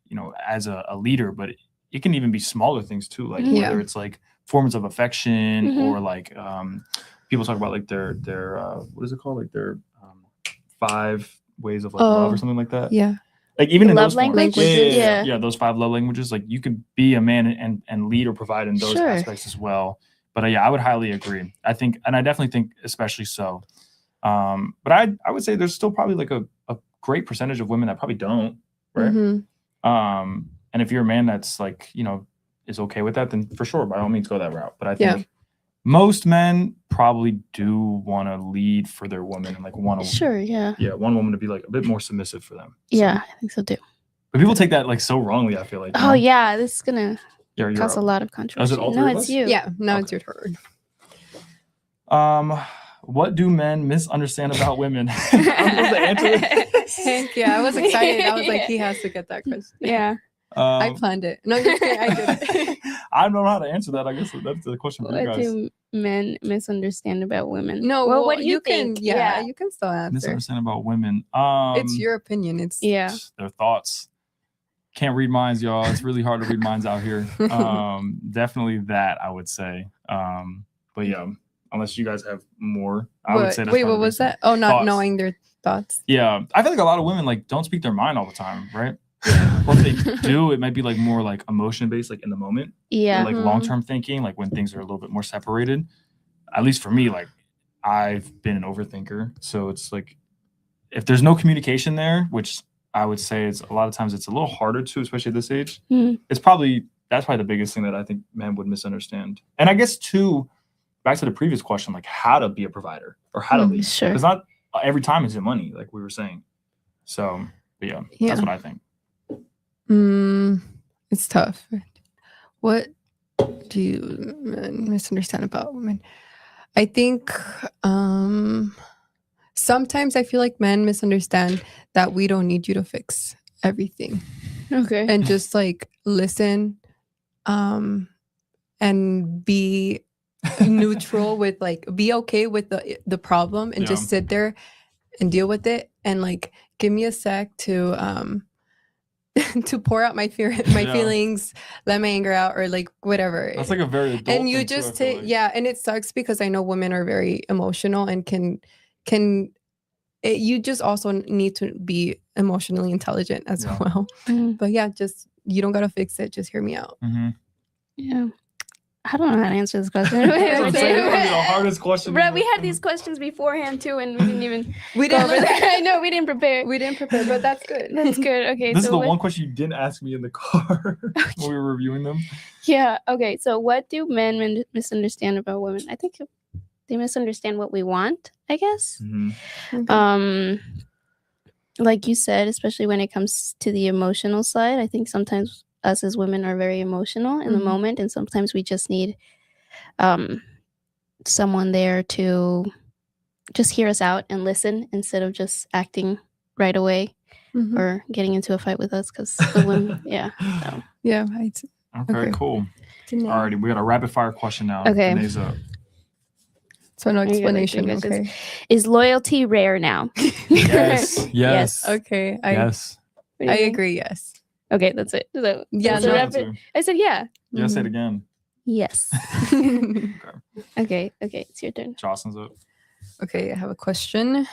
as a leader, but it can even be smaller things too. Like whether it's like forms of affection or like, people talk about like their what is it called? Like their 5 ways of like love or something like that. Yeah. Like even in love those languages. yeah, those 5 love languages. Like you can be a man and lead or provide in those aspects as well. But yeah, I would highly agree. I think, and I definitely think especially so. But I would say there's still probably like a great percentage of women that probably don't, right? And if you're a man that's like, is okay with that, then for sure, by all means, go that route. But I think most men probably do want to lead for their woman and like want to want woman to be like a bit more submissive for them. So. Yeah, I think so too. But people take that like so wrongly, I feel like. Oh yeah, this is gonna cause a lot of controversy. No, it's you. Yeah, now it's your turn. What do men misunderstand about women? I'm supposed to answer this. Hank, I was excited. I was like, he has to get that question. Yeah. I planned it. No, just kidding. I did it. I don't know how to answer that. I guess that's the question for you guys. What do men misunderstand about women? No, well, what do you think? Yeah, you can still answer. Misunderstand about women. It's your opinion. It's their thoughts. Can't read minds, y'all. It's really hard to read minds out here. Definitely that, I would say. But yeah, unless you guys have more, I would say that's wait, what was that? Oh, not knowing their thoughts. Yeah, I feel like a lot of women like don't speak their mind all the time, right? Or if they do, it might be like more like emotion based, like in the moment. Yeah. Or like long-term thinking, like when things are a little bit more separated. At least for me, like I've been an overthinker. So it's like if there's no communication there, which I would say it's a lot of times it's a little harder to, especially at this age. That's probably the biggest thing that I think men would misunderstand. And I guess too, back to the previous question, like how to be a provider or how to lead. Sure. Because not every time is it money, like we were saying. So but yeah, that's what I think. It's tough. What do you misunderstand about women? I think sometimes I feel like men misunderstand that we don't need you to fix everything. Okay. And just like listen and be neutral with like be okay with the problem and just sit there and deal with it and like give me a sec to to pour out my feelings, let my anger out, or like whatever. That's like a very adult and you just take and it sucks because I know women are very emotional and you just also need to be emotionally intelligent as well. But yeah, just you don't gotta fix it, just hear me out. Yeah, I don't know how to answer this question. That's the hardest question. Brett, we had these questions beforehand too, and we didn't even go over that. I know we didn't prepare, but that's good. That's good. Okay, this is the one question you didn't ask me in the car when we were reviewing them. Yeah. Okay. So, what do men misunderstand about women? I think they misunderstand what we want, I guess. Like you said, especially when it comes to the emotional side, I think sometimes us as women are very emotional in the moment, and sometimes we just need someone there to just hear us out and listen instead of just acting right away or getting into a fight with us because the women, Okay, cool. Alrighty, we got a rapid fire question now. Okay. Danae's up. So no explanation. Okay. Is loyalty rare now? Yes. Okay. I agree. Yes. Okay, that's it. So, I said yeah. Yeah, say it again. Yes. Okay, it's your turn. Jocelyn's up. Okay, I have a question.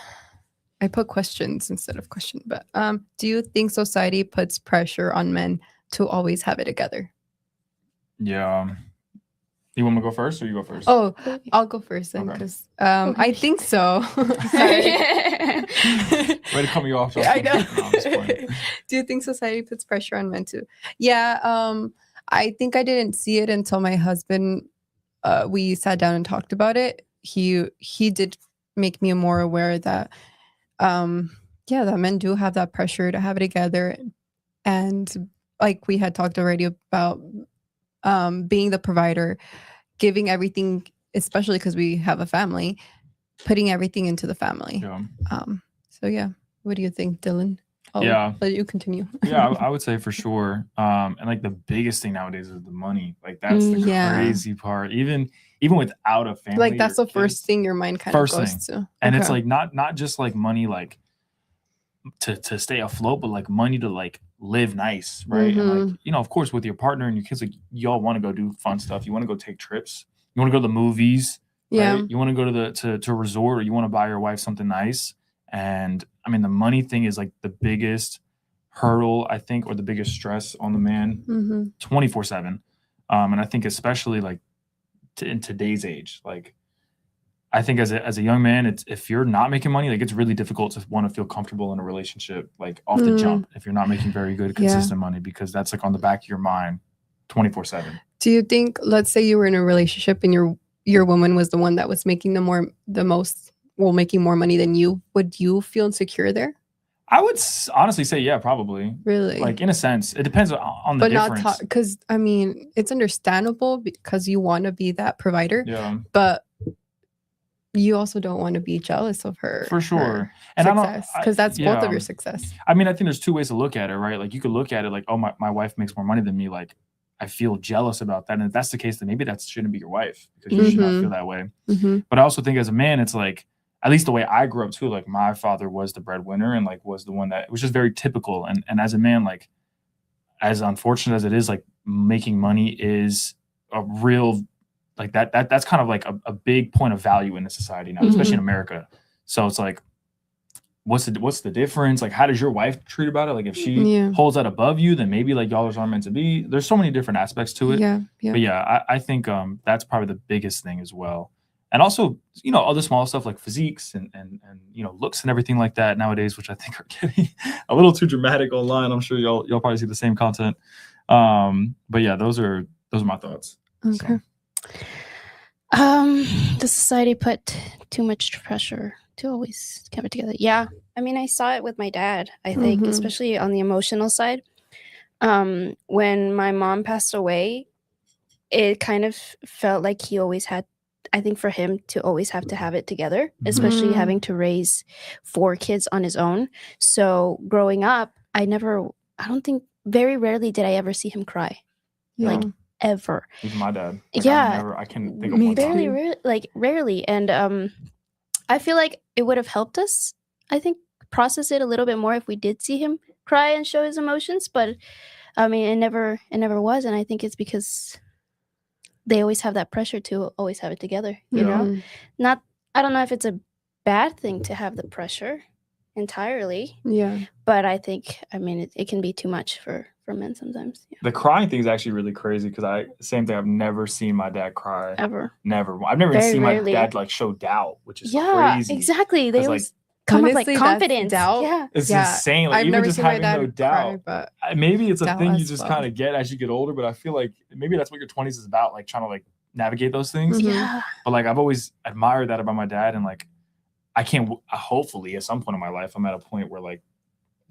I put questions instead of question, but do you think society puts pressure on men to always have it together? Yeah. You want me to go first or you go first? Oh, I'll go first then because I think so. Sorry. Way to cut me off. I know. Do you think society puts pressure on men too? Yeah. I think I didn't see it until my husband, we sat down and talked about it. He did make me more aware that, that men do have that pressure to have it together. And like we had talked already about being the provider, giving everything, especially because we have a family, putting everything into the family. So yeah, what do you think, Dylan? let you continue. Yeah, I would say for sure. And like the biggest thing nowadays is the money. Like that's the crazy part. Even without a family, like that's the first thing your mind kind of goes to. And it's like not just like money like to stay afloat, but like money to like live nice, right? And like, you know, of course with your partner and your kids, like y'all want to go do fun stuff. You want to go take trips. You want to go to the movies. Yeah. Right? You want to go to a resort, or you want to buy your wife something nice. And I mean, the money thing is like the biggest hurdle, I think, or the biggest stress on the man 24/7. And I think especially like in today's age, like I think as a young man, if you're not making money, like it's really difficult to want to feel comfortable in a relationship, like off the jump, if you're not making very good, consistent money, because that's like on the back of your mind 24/7. Do you think, let's say you were in a relationship and your woman was the one that was making making more money than you, would you feel insecure there? I would honestly say, yeah, probably. Really? Like in a sense, it depends on the difference. But not because I mean, it's understandable because you want to be that provider. Yeah. But you also don't want to be jealous of her. For sure. Her and success, because that's both of your success. I mean, I think there's two ways to look at it, right? Like you could look at it like, oh, my wife makes more money than me. Like I feel jealous about that. And if that's the case, then maybe that shouldn't be your wife, because you should not feel that way. But I also think as a man, it's like, at least the way I grew up too, like my father was the breadwinner and like was the one that was just very typical. And as a man, like as unfortunate as it is, like making money is a real, like that's kind of like a big point of value in the society now, especially in America. So it's like, what's the difference? Like, how does your wife treat about it? Like if she holds that above you, then maybe like y'all aren't meant to be. There's so many different aspects to it. Yeah. But yeah, I think that's probably the biggest thing as well. And also, you know, other small stuff like physiques and you know, looks and everything like that nowadays, which I think are getting a little too dramatic online. I'm sure y'all probably see the same content. But yeah, those are my thoughts. Okay. The society put too much pressure to always keep it together. Yeah. I mean, I saw it with my dad, I think, especially on the emotional side. When my mom passed away, it kind of felt like he always had, I think for him to always have to have it together, especially having to raise 4 kids on his own. So growing up, very rarely did I ever see him cry. Like ever. Even my dad. Like, yeah. I can't think of one time. Rarely. And I feel like it would have helped us, I think, process it a little bit more if we did see him cry and show his emotions. But I mean, it never was. And I think it's because they always have that pressure to always have it together, you know? I don't know if it's a bad thing to have the pressure entirely. Yeah. But I think, I mean, it can be too much for men sometimes. Yeah. The crying thing is actually really crazy because same thing, I've never seen my dad cry. Ever. Never. I've never even seen my dad like show doubt, which is crazy. Yeah, exactly. They always come with like confidence. Doubt. Yeah. It's insane. Like I've even never just seen having my dad no doubt. cry, but maybe it's a thing you just kind of get as you get older, but I feel like maybe that's what your 20s is about, like trying to like navigate those things. Yeah. But like I've always admired that about my dad, and like I can't hopefully at some point in my life I'm at a point where like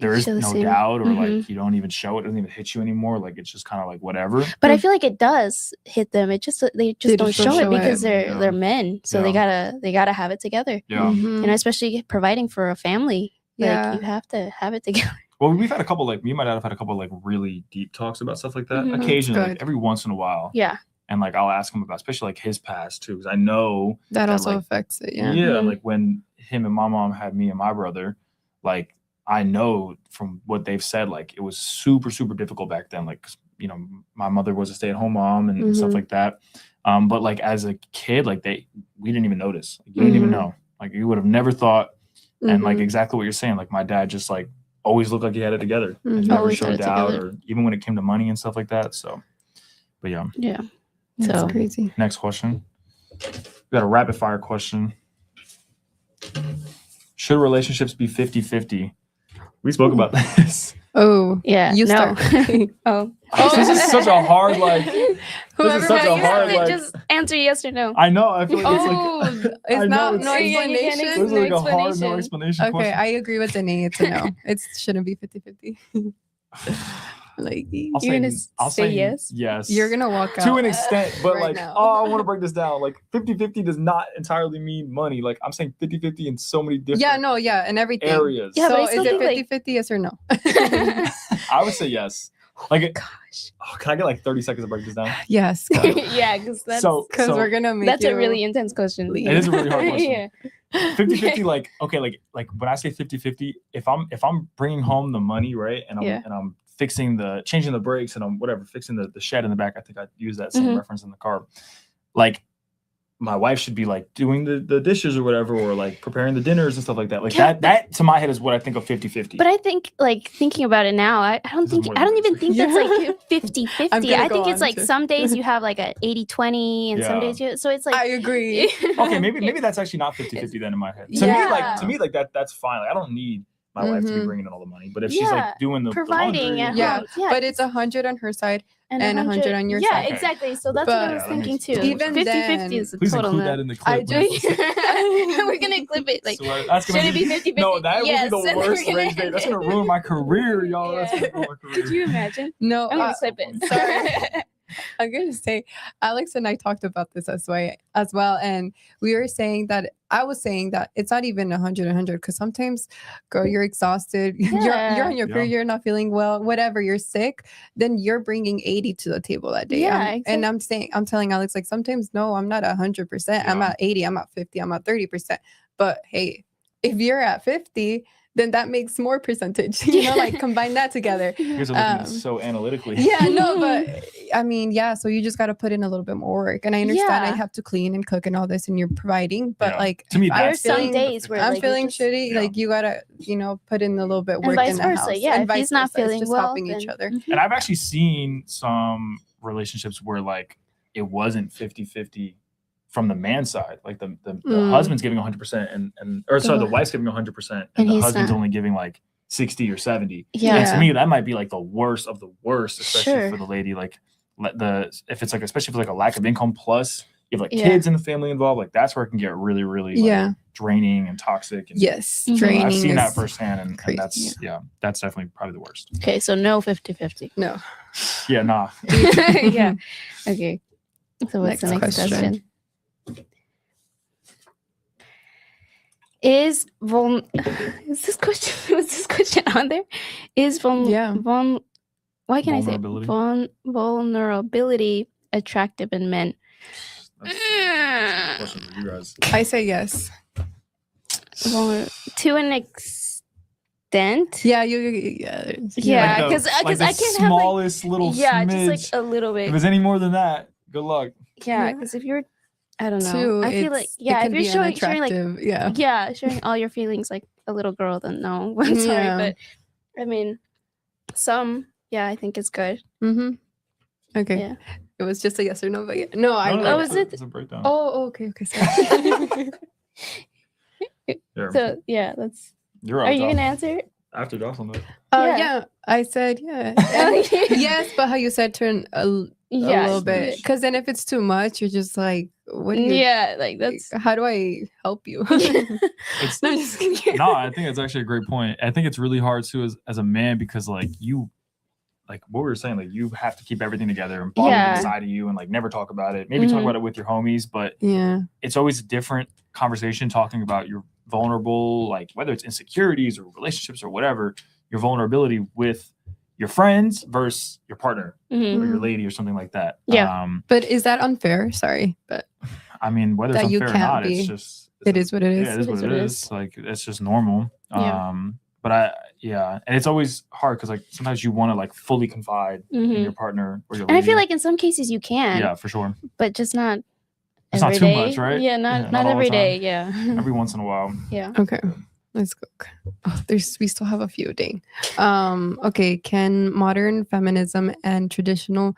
there is no doubt, or like you don't even show it, doesn't even hit you anymore. Like it's just kind of like whatever. But I feel like it does hit them. They just don't show it because they're men, so they gotta have it together. Yeah, and especially providing for a family, like you have to have it together. Well, we've had a couple, like me and my dad have had a couple like really deep talks about stuff like that occasionally, like every once in a while. Yeah. And like I'll ask him about, especially like his past too, because I know that also affects it. Yeah. Yeah. Like when him and my mom had me and my brother, like I know from what they've said, like it was super, super difficult back then. Like, you know, my mother was a stay-at-home mom and stuff like that. But like as a kid, like we didn't even notice. Like, you didn't even know. Like you would have never thought. And like exactly what you're saying, like my dad just like always looked like he had it together. And never showed doubt, or even when it came to money and stuff like that. So, but yeah. Yeah. That's crazy. Next question. We got a rapid fire question. Should relationships be 50-50? We spoke about this. Oh, yeah. You start. This is such a hard, like, whoever just answer yes or no. I know. I feel like it's like, it's not no explanation. This is like a hard no explanation Okay, question. I agree with Danae. It's a no. It shouldn't be 50-50. Like I'll say yes. Yes. You're gonna walk out to an extent, but right like, now. I want to break this down. Like 50-50 does not entirely mean money. Like I'm saying 50-50 in so many different and everything areas. Yeah, so but I still is it think, 50-50 yes or no? I would say yes. Like, Gosh. Can I get like 30 seconds to break this down? Yes. Yeah, because we're gonna make that's a really intense question. It is a really hard question. Yeah. 50-50, like, okay, like when I say 50-50, if I'm bringing home the money, right, and I'm changing the brakes and I'm fixing the shed in the back. I think I used that same reference in the car. Like my wife should be like doing the dishes or whatever, or like preparing the dinners and stuff like that. Like that to my head is what I think of 50-50. But I think like thinking about it now, I don't even think that's like 50-50. I think it's like some days you have like a 80-20 and some days so it's like I agree. Okay, maybe that's actually not 50-50 then in my head. To me, that's fine. Like I don't need my wife to be bringing in all the money, but if she's like doing the providing, but it's 100 on her side and 100 on your side. Yeah, exactly. So that's what I was thinking too. Even 50-50 is a please total include that in the clip. We're gonna clip it. Like, should it be 50-50? No, that yes, would be the worst rage day. That's gonna ruin my career, y'all. Yeah. That's gonna ruin my career. Could you imagine? No, I'm gonna clip it. Sorry. I'm gonna say, Alex and I talked about this as well, and I was saying that it's not even 100 because sometimes, girl, you're exhausted, you're on your period, you're not feeling well, whatever, you're sick, then you're bringing 80 to the table that day. And I'm telling Alex, like, sometimes no, I'm not 100%. I'm at 80, I'm at 50, I'm at 30%. But hey, if you're at 50, then that makes more percentage, like combine that together. You guys are looking at so analytically. Yeah, no, but I mean, so you just got to put in a little bit more work. And I understand I have to clean and cook and all this and you're providing, but like, to me, there's some days where I'm feeling shitty, like you got to, put in a little bit work and in the house. Yeah, and if he's not feeling just well, helping each other. And I've actually seen some relationships where like it wasn't 50-50 from the man's side, like the husband's giving 100% the wife's giving 100% and the husband's only giving like 60 or 70. Yeah. And to me, that might be like the worst of the worst, especially for the lady. Like if it's like, especially if it's like a lack of income plus you have like kids in the family involved, like that's where it can get really, really draining and toxic. And, draining. I've seen that firsthand, and that's that's definitely probably the worst. Okay, so no 50-50. No. Yeah, nah. Yeah. Okay. So what's the next question? Was this question on there? Why can't I say vulnerability attractive in men? That's a question for you guys. I say yes. To an extent. Yeah, because I can't have smallest little smidge. just like a little bit. If it's any more than that, good luck. Yeah, because if you're, I don't know. I feel like if you're showing like showing all your feelings like a little girl, then no. I'm sorry, but I mean, I think it's good. Okay. Yeah. It was just a yes or no, but It's a breakdown. Oh, okay. Sorry. So that's. You're Are you gonna answer? After Jocelyn. Yeah, I said yes, but how you said turn a little bit, because then if it's too much, you're just like, what? Like that's. How do I help you? No, I'm just kidding. No, I think it's actually a great point. I think it's really hard too as a man because like you. Like what we were saying, like you have to keep everything together and bottle it inside of you and like never talk about it. Maybe talk about it with your homies, but it's always a different conversation talking about your vulnerable, like whether it's insecurities or relationships or whatever, your vulnerability with your friends versus your partner or your lady or something like that. Yeah. But is that unfair? Sorry, but I mean, whether it's unfair or not, it's just it is what it is. Yeah, it is what it is. Like it's just normal. But and it's always hard because like sometimes you want to like fully confide in your partner or your lady. And I feel like in some cases you can. Yeah, for sure. But just not. It's not too much, right? Yeah, not every day. Yeah. Every once in a while. Yeah. Okay. Let's go. Oh, we still have a few. Dang. Okay. Can modern feminism and traditional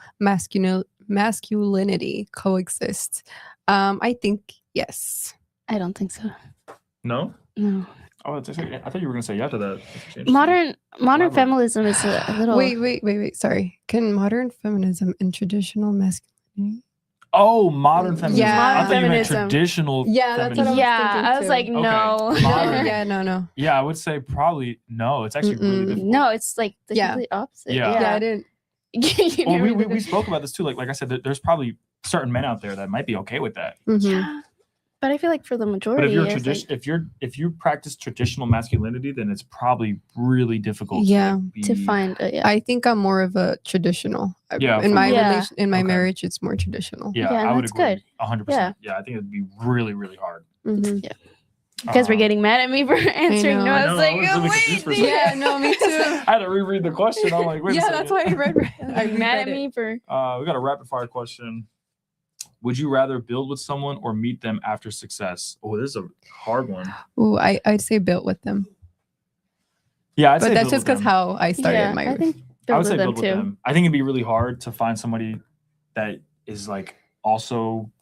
masculinity coexist? I think yes. I don't think so. No. No. Oh, I thought you were gonna say yeah to that. Modern feminism is a little. Wait. Sorry. Can modern feminism and traditional masculinity? Oh, modern feminism. Yeah. I thought you meant Feminism. traditional Yeah, that's what I feminism. was thinking I was too. like, no. Okay. Modern. Yeah, no. Yeah, I would say probably no. It's actually really Mm-mm. difficult. No, it's like the Yeah. complete opposite. Yeah. Yeah, I didn't. Well, we spoke about this too. Like I said, there's probably certain men out there that might be okay with that. Mhm. Yeah. But I feel like for the But majority, if you're it's like, if you practice traditional masculinity, then it's probably really difficult. Yeah. to find a I think I'm more of a traditional. Yeah, In for my me. relation, in my Okay. marriage, it's more traditional. Yeah, Yeah, I would that's agree. good. 100%. Yeah, I think it'd be really, really hard. Mhm. Yeah. You guys were getting mad at me for answering no. know. I I was know, like, I was really confused for a wait. second. Yeah, no, me too. I had to reread the question. I'm like, wait a Yeah, second. that's why I read. Are you mad at me for? We got a rapid fire question. Would you rather build with someone or meet them after success? Oh, this is a hard one. Ooh, I'd say built with them. Yeah, I'd But say that's build just with because them. how I started Yeah, my. I think I would build say with them build with too. them. I think it'd be really hard to find somebody that is like also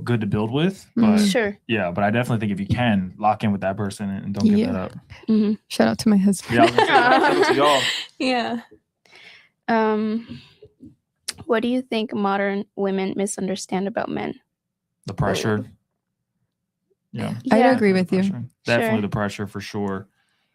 good to build with. But Sure. yeah, but I definitely think if you can lock in with that person and don't give that up. Mm-hmm. Shout out to my husband. Yeah, I was gonna say, shout out to y'all. Yeah. What do you think modern women misunderstand about men? The pressure. Yeah. I'd Yeah. agree with you. Definitely Sure. the pressure for sure.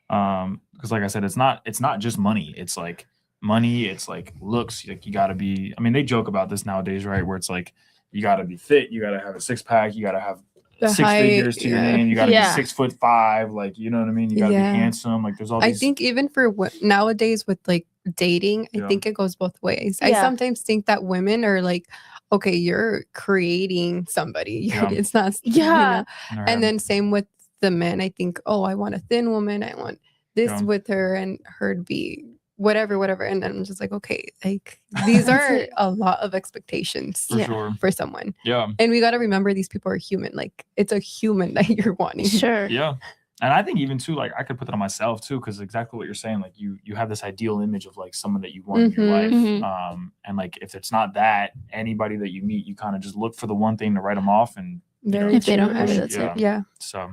Because like I said, it's not just money. It's like money, it's like looks. Like you gotta be, I mean, they joke about this nowadays, right? Where it's like you gotta be fit, you gotta have a six-pack, you gotta have The 6 height, figures to your name, you gotta Yeah. be 6'5", like you know what I mean? You gotta Yeah. be handsome. Like there's all I these think even for nowadays with like dating, I Yeah. think it goes both ways. I Yeah. sometimes think that women are like, okay, you're creating somebody. Yeah. It's not. Yeah. And then same with the men. I think, oh, I want a thin woman. I want this Yeah. with her and her to be whatever. And then I'm just like, okay, like these are a lot of expectations for sure. for someone. Yeah. And we got to remember these people are human. Like it's a human that you're wanting. Sure. Yeah. And I think even too, like I could put that on myself too, because exactly what you're saying, like you have this ideal image of like someone that you want in your life. Mhm. And like if it's not that, anybody that you meet, you kind of just look for the one thing to write them off and Very If they don't true. have it, Yeah. that's it. Yeah. so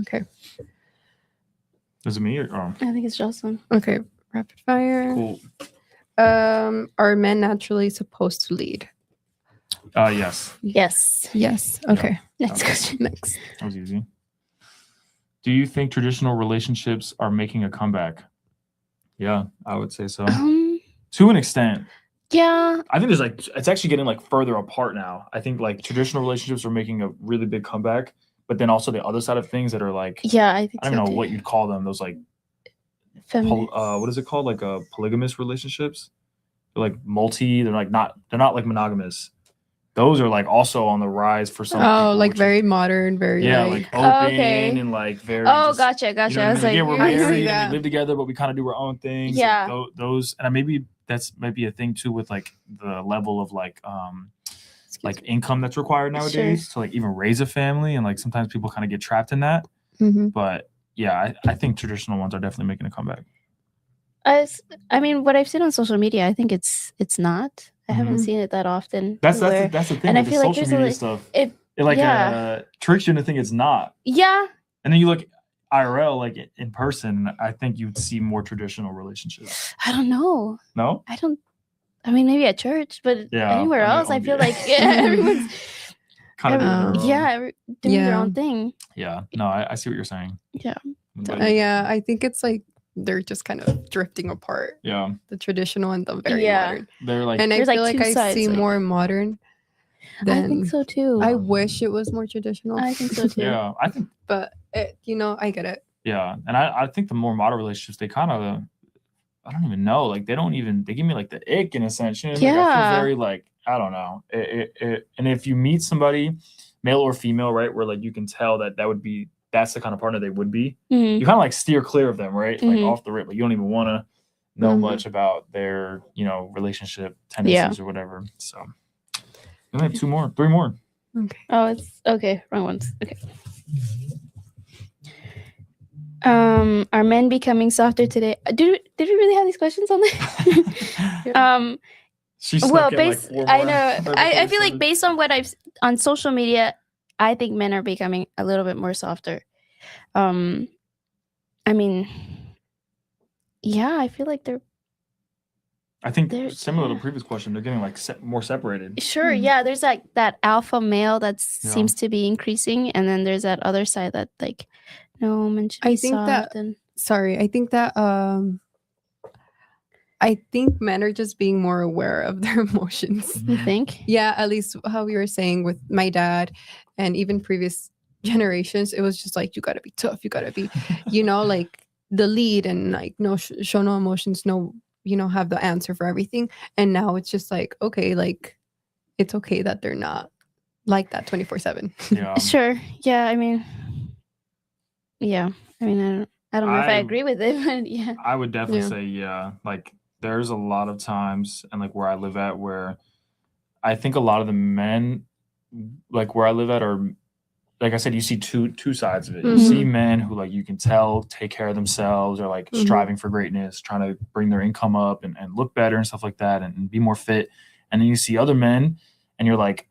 Okay. is it me or I think it's Jocelyn. Okay. Rapid fire. cool? Are men naturally supposed to lead? Yes, Yes. Yes. Okay. Next Okay. question. Next. that was easy. Do you think traditional relationships are making a comeback? Yeah, I would say so. To an extent. Yeah. I think there's like it's actually getting like further apart now. I think like traditional relationships are making a really big comeback, but then also the other side of things that are like Yeah, I think I don't know what you'd call them. Those like what is it called? Like polygamous relationships. They're like they're not like monogamous. Those are like also on the rise for some people. Oh, like which is- very modern, very yeah, like like open okay. and like very Oh, just, gotcha. you know what I I was mean? like, Yeah, we're I see married and that. we live together, but we kind of do our own things. Yeah. Like, those and maybe that's might be a thing too with like the level of like income that's required nowadays to like even raise a family, and like sometimes people kind of get trapped in that. Mhm. But yeah, I think traditional ones are definitely making a comeback. I mean, what I've seen on social media, I think it's not. I haven't Mhm. seen it that often. That's the thing. and I with the feel like social there's a media li- stuff. it- It like yeah. tricks you into thinking it's not. Yeah. And then you look IRL, like in person, I think you'd see more traditional relationships. I don't know. No? I mean, maybe at church, but Yeah, anywhere I mean, else, I feel yeah. like everyone's Kind of doing their own. doing their Yeah. own thing. Yeah. No, I see what you're saying. Yeah. But, Yeah, I think it's like they're just kind of drifting apart. yeah. The traditional and the very Yeah. modern. They're like And I There's, like, feel like two I sides, see like- more modern I than think so too. I wish it was more traditional. I think so too. yeah, I think But I get it. yeah. And I think the more modern relationships, they kind of I don't even know. Like they give me like the ick in a sense. You know? Like, I Yeah. feel very like, I don't know. And if you meet somebody, male or female, right, where like you can tell that's the kind of partner they would be, Mhm. you kind of like steer clear of them, right? Like Mhm. off the rip. Like you don't even want to know Mhm. much about their, relationship tendencies or whatever. So we only have 3 more. Okay. Oh, it's okay. Wrong ones. Okay. Are men becoming softer today? Did we really have these questions on there? She Well, snuck in, like, 4 more I know. right before I we feel like started. based on what I've on social media, I think men are becoming a little bit more softer. I mean, yeah, I feel like they're I think similar to the previous question, they're getting like more separated. Sure, yeah. There's like that alpha male that seems to be increasing, and then there's that other side that like, no, men should be soft. I think men are just being more aware of their emotions. You think? Yeah, at least how we were saying with my dad and even previous generations, it was just like, you got to be tough. You got to be, like the lead and like no show no emotions, no, have the answer for everything. And now it's just like, okay, like it's okay that they're not like that 24/7. Yeah. Sure. Yeah. I mean, I don't know if I agree with it, but yeah. I would definitely say, like there's a lot of times and like where I live at where I think a lot of the men like where I live at are, like I said, you see two sides of it. You see men who like you can tell take care of themselves or like striving for greatness, trying to bring their income up and look better and stuff like that and be more fit. And then you see other men and you're like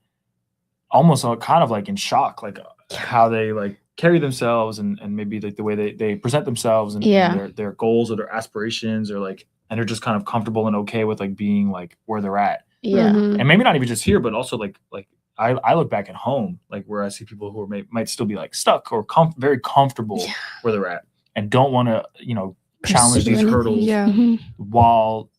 almost kind of like in shock, like how they like carry themselves and maybe like the way they present themselves and their goals or their aspirations or like, and they're just kind of comfortable and okay with like being like where they're at. Yeah. And maybe not even just here, but also like I look back at home, like where I see people who might still be like stuck or very comfortable where they're at and don't want to, challenge these hurdles while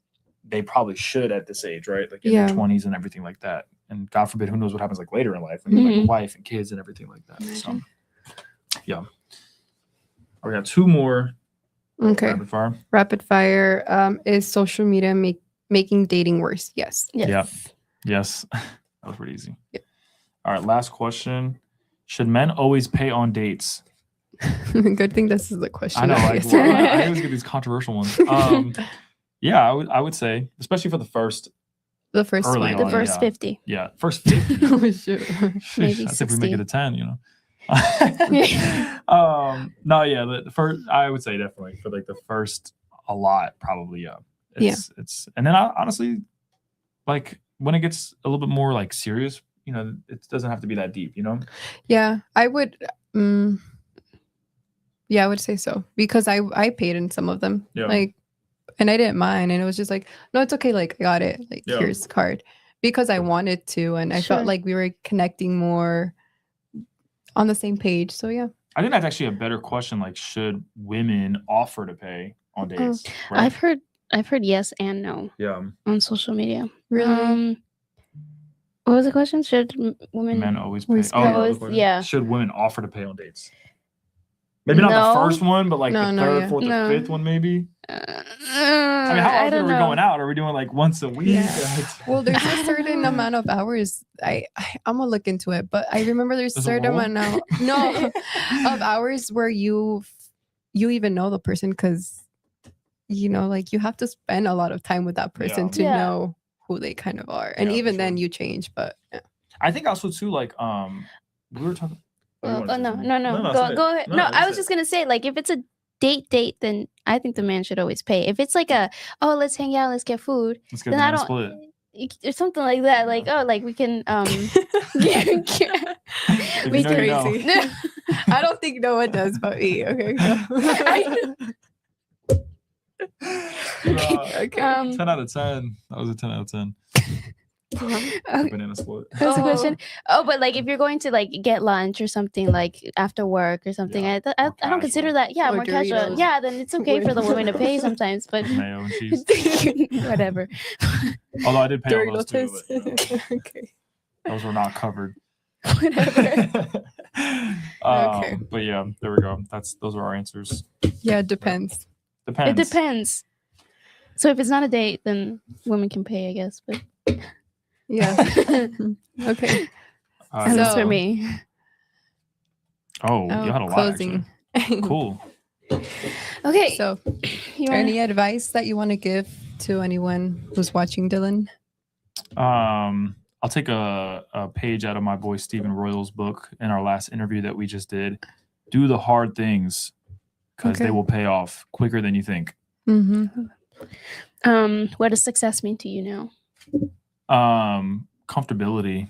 they probably should at this age, right? Like in their 20s and everything like that. And God forbid, who knows what happens like later in life when you have like a wife and kids and everything like that. So, yeah. We got two more. Okay. Rapid fire. Rapid fire. Is social media making dating worse? Yes. Yeah. Yes. That was pretty easy. Yep. All right, last question. Should men always pay on dates? Good thing this is the question. I know. I always get these controversial ones. Yeah, I would say, especially for the first one. The first 50. Yeah, first 50. Oh, sure. Maybe That's if we make it a 10, No, yeah, the first, I would say definitely for like the first a lot, probably, It's and then honestly, like when it gets a little bit more like serious, it doesn't have to be that deep, Yeah, I would. Yeah, I would say so because I paid in some of them, like, and I didn't mind, and it was just like, no, it's okay, like I got it, like here's the card, because I wanted to, and I felt like we were connecting more on the same page. So yeah, I think that's actually a better question. Like, should women offer to pay on dates? Right? I've heard yes and no. Yeah. On social media. Really? What was the question? Should men always pay? Should women offer to pay on dates? Maybe not the first one, but like the third, fourth, or fifth one, maybe. I mean, how often are we going out? Are we doing like once a week? Yeah. Well, there's a certain amount of hours. I'm gonna look into it, but I remember there's a certain amount of hours where you even know the person, because like you have to spend a lot of time with that person to know who they kind of are, and even then you change. But I think also too, like we were talking. No. Go ahead. No, I was just gonna say, like, if it's a date, then I think the man should always pay. If it's like let's hang out, let's get food, then I don't. Split. Or something like that, like like we can we crazy. I don't think no one does but me. Okay. Okay. 10 out of 10. That was a 10 out of 10. Banana split. That's the question. But like if you're going to like get lunch or something like after work or something, I don't consider that. Yeah, more casual. Yeah, then it's okay for the woman to pay sometimes. But mayo and cheese, whatever. Although I did pay all those too. But, okay. Those were not covered. Whatever. Okay. But yeah, there we go. Those are our answers. Yeah, it depends. It depends. So if it's not a date, then women can pay, I guess. But yeah. Okay. And that's for me. You had a closing. Lot. Actually. Cool. Okay. So, any advice that you want to give to anyone who's watching, Dylan? I'll take a page out of my boy Stephen Royal's book in our last interview that we just did. Do the hard things because they will pay off quicker than you think. Mm-hmm. What does success mean to you now? Comfortability,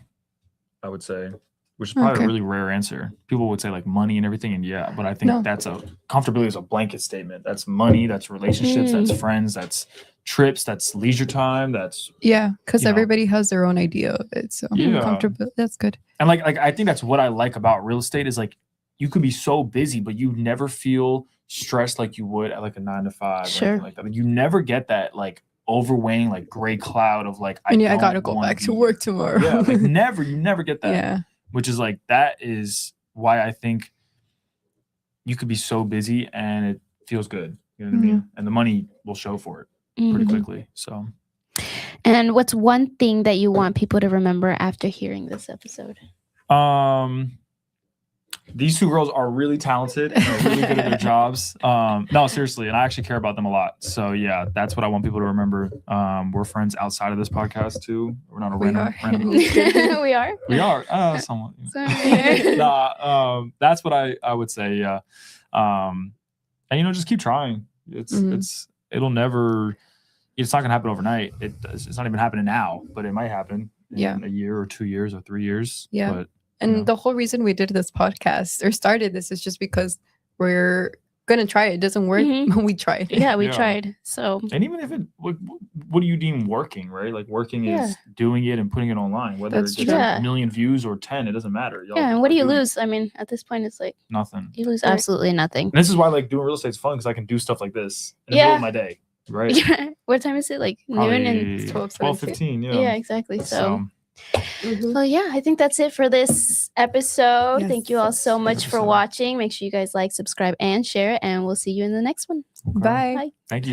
I would say, which is probably a really rare answer. People would say like money and everything, and but I think comfortability is a blanket statement. That's money, that's relationships, that's friends, that's trips, that's leisure time, that's because everybody has their own idea of it, so comfortable. That's good. And like I think that's what I like about real estate is like you could be so busy, but you never feel stressed like you would at like a 9 to 5 or anything like that. Like, you never get that like overweighing like gray cloud of like I gotta go back to work tomorrow. Like you never get that. Which is like, that is why I think you could be so busy and it feels good. You know what I mean? And the money will show for it pretty quickly. So, and what's one thing that you want people to remember after hearing this episode? These two girls are really talented and are really good at their jobs. No, seriously. And I actually care about them a lot. So yeah, that's what I want people to remember. We're friends outside of this podcast too. We're not a random. We are. We are. Somewhat. That's what I would say. Yeah. And just keep trying. It'll never, it's not going to happen overnight. It's not even happening now, but it might happen in a year or 2 years or 3 years. Yeah. But, and the whole reason we did this podcast or started this is just because we're going to try it. It doesn't work. We tried. Yeah, we tried. So, and even if what do you deem working, right? Like working is doing it and putting it online, whether it's a million views or 10, it doesn't matter. And what do you lose? I mean, at this point, it's like nothing. You lose absolutely nothing. And this is why like doing real estate is fun because I can do stuff like this in the middle of my day, right? What time is it? Like noon and 12:15. Yeah, exactly. So well, I think that's it for this episode. Thank you all so much for watching. Make sure you guys like, subscribe, and share, and we'll see you in the next one. Bye. Thank you.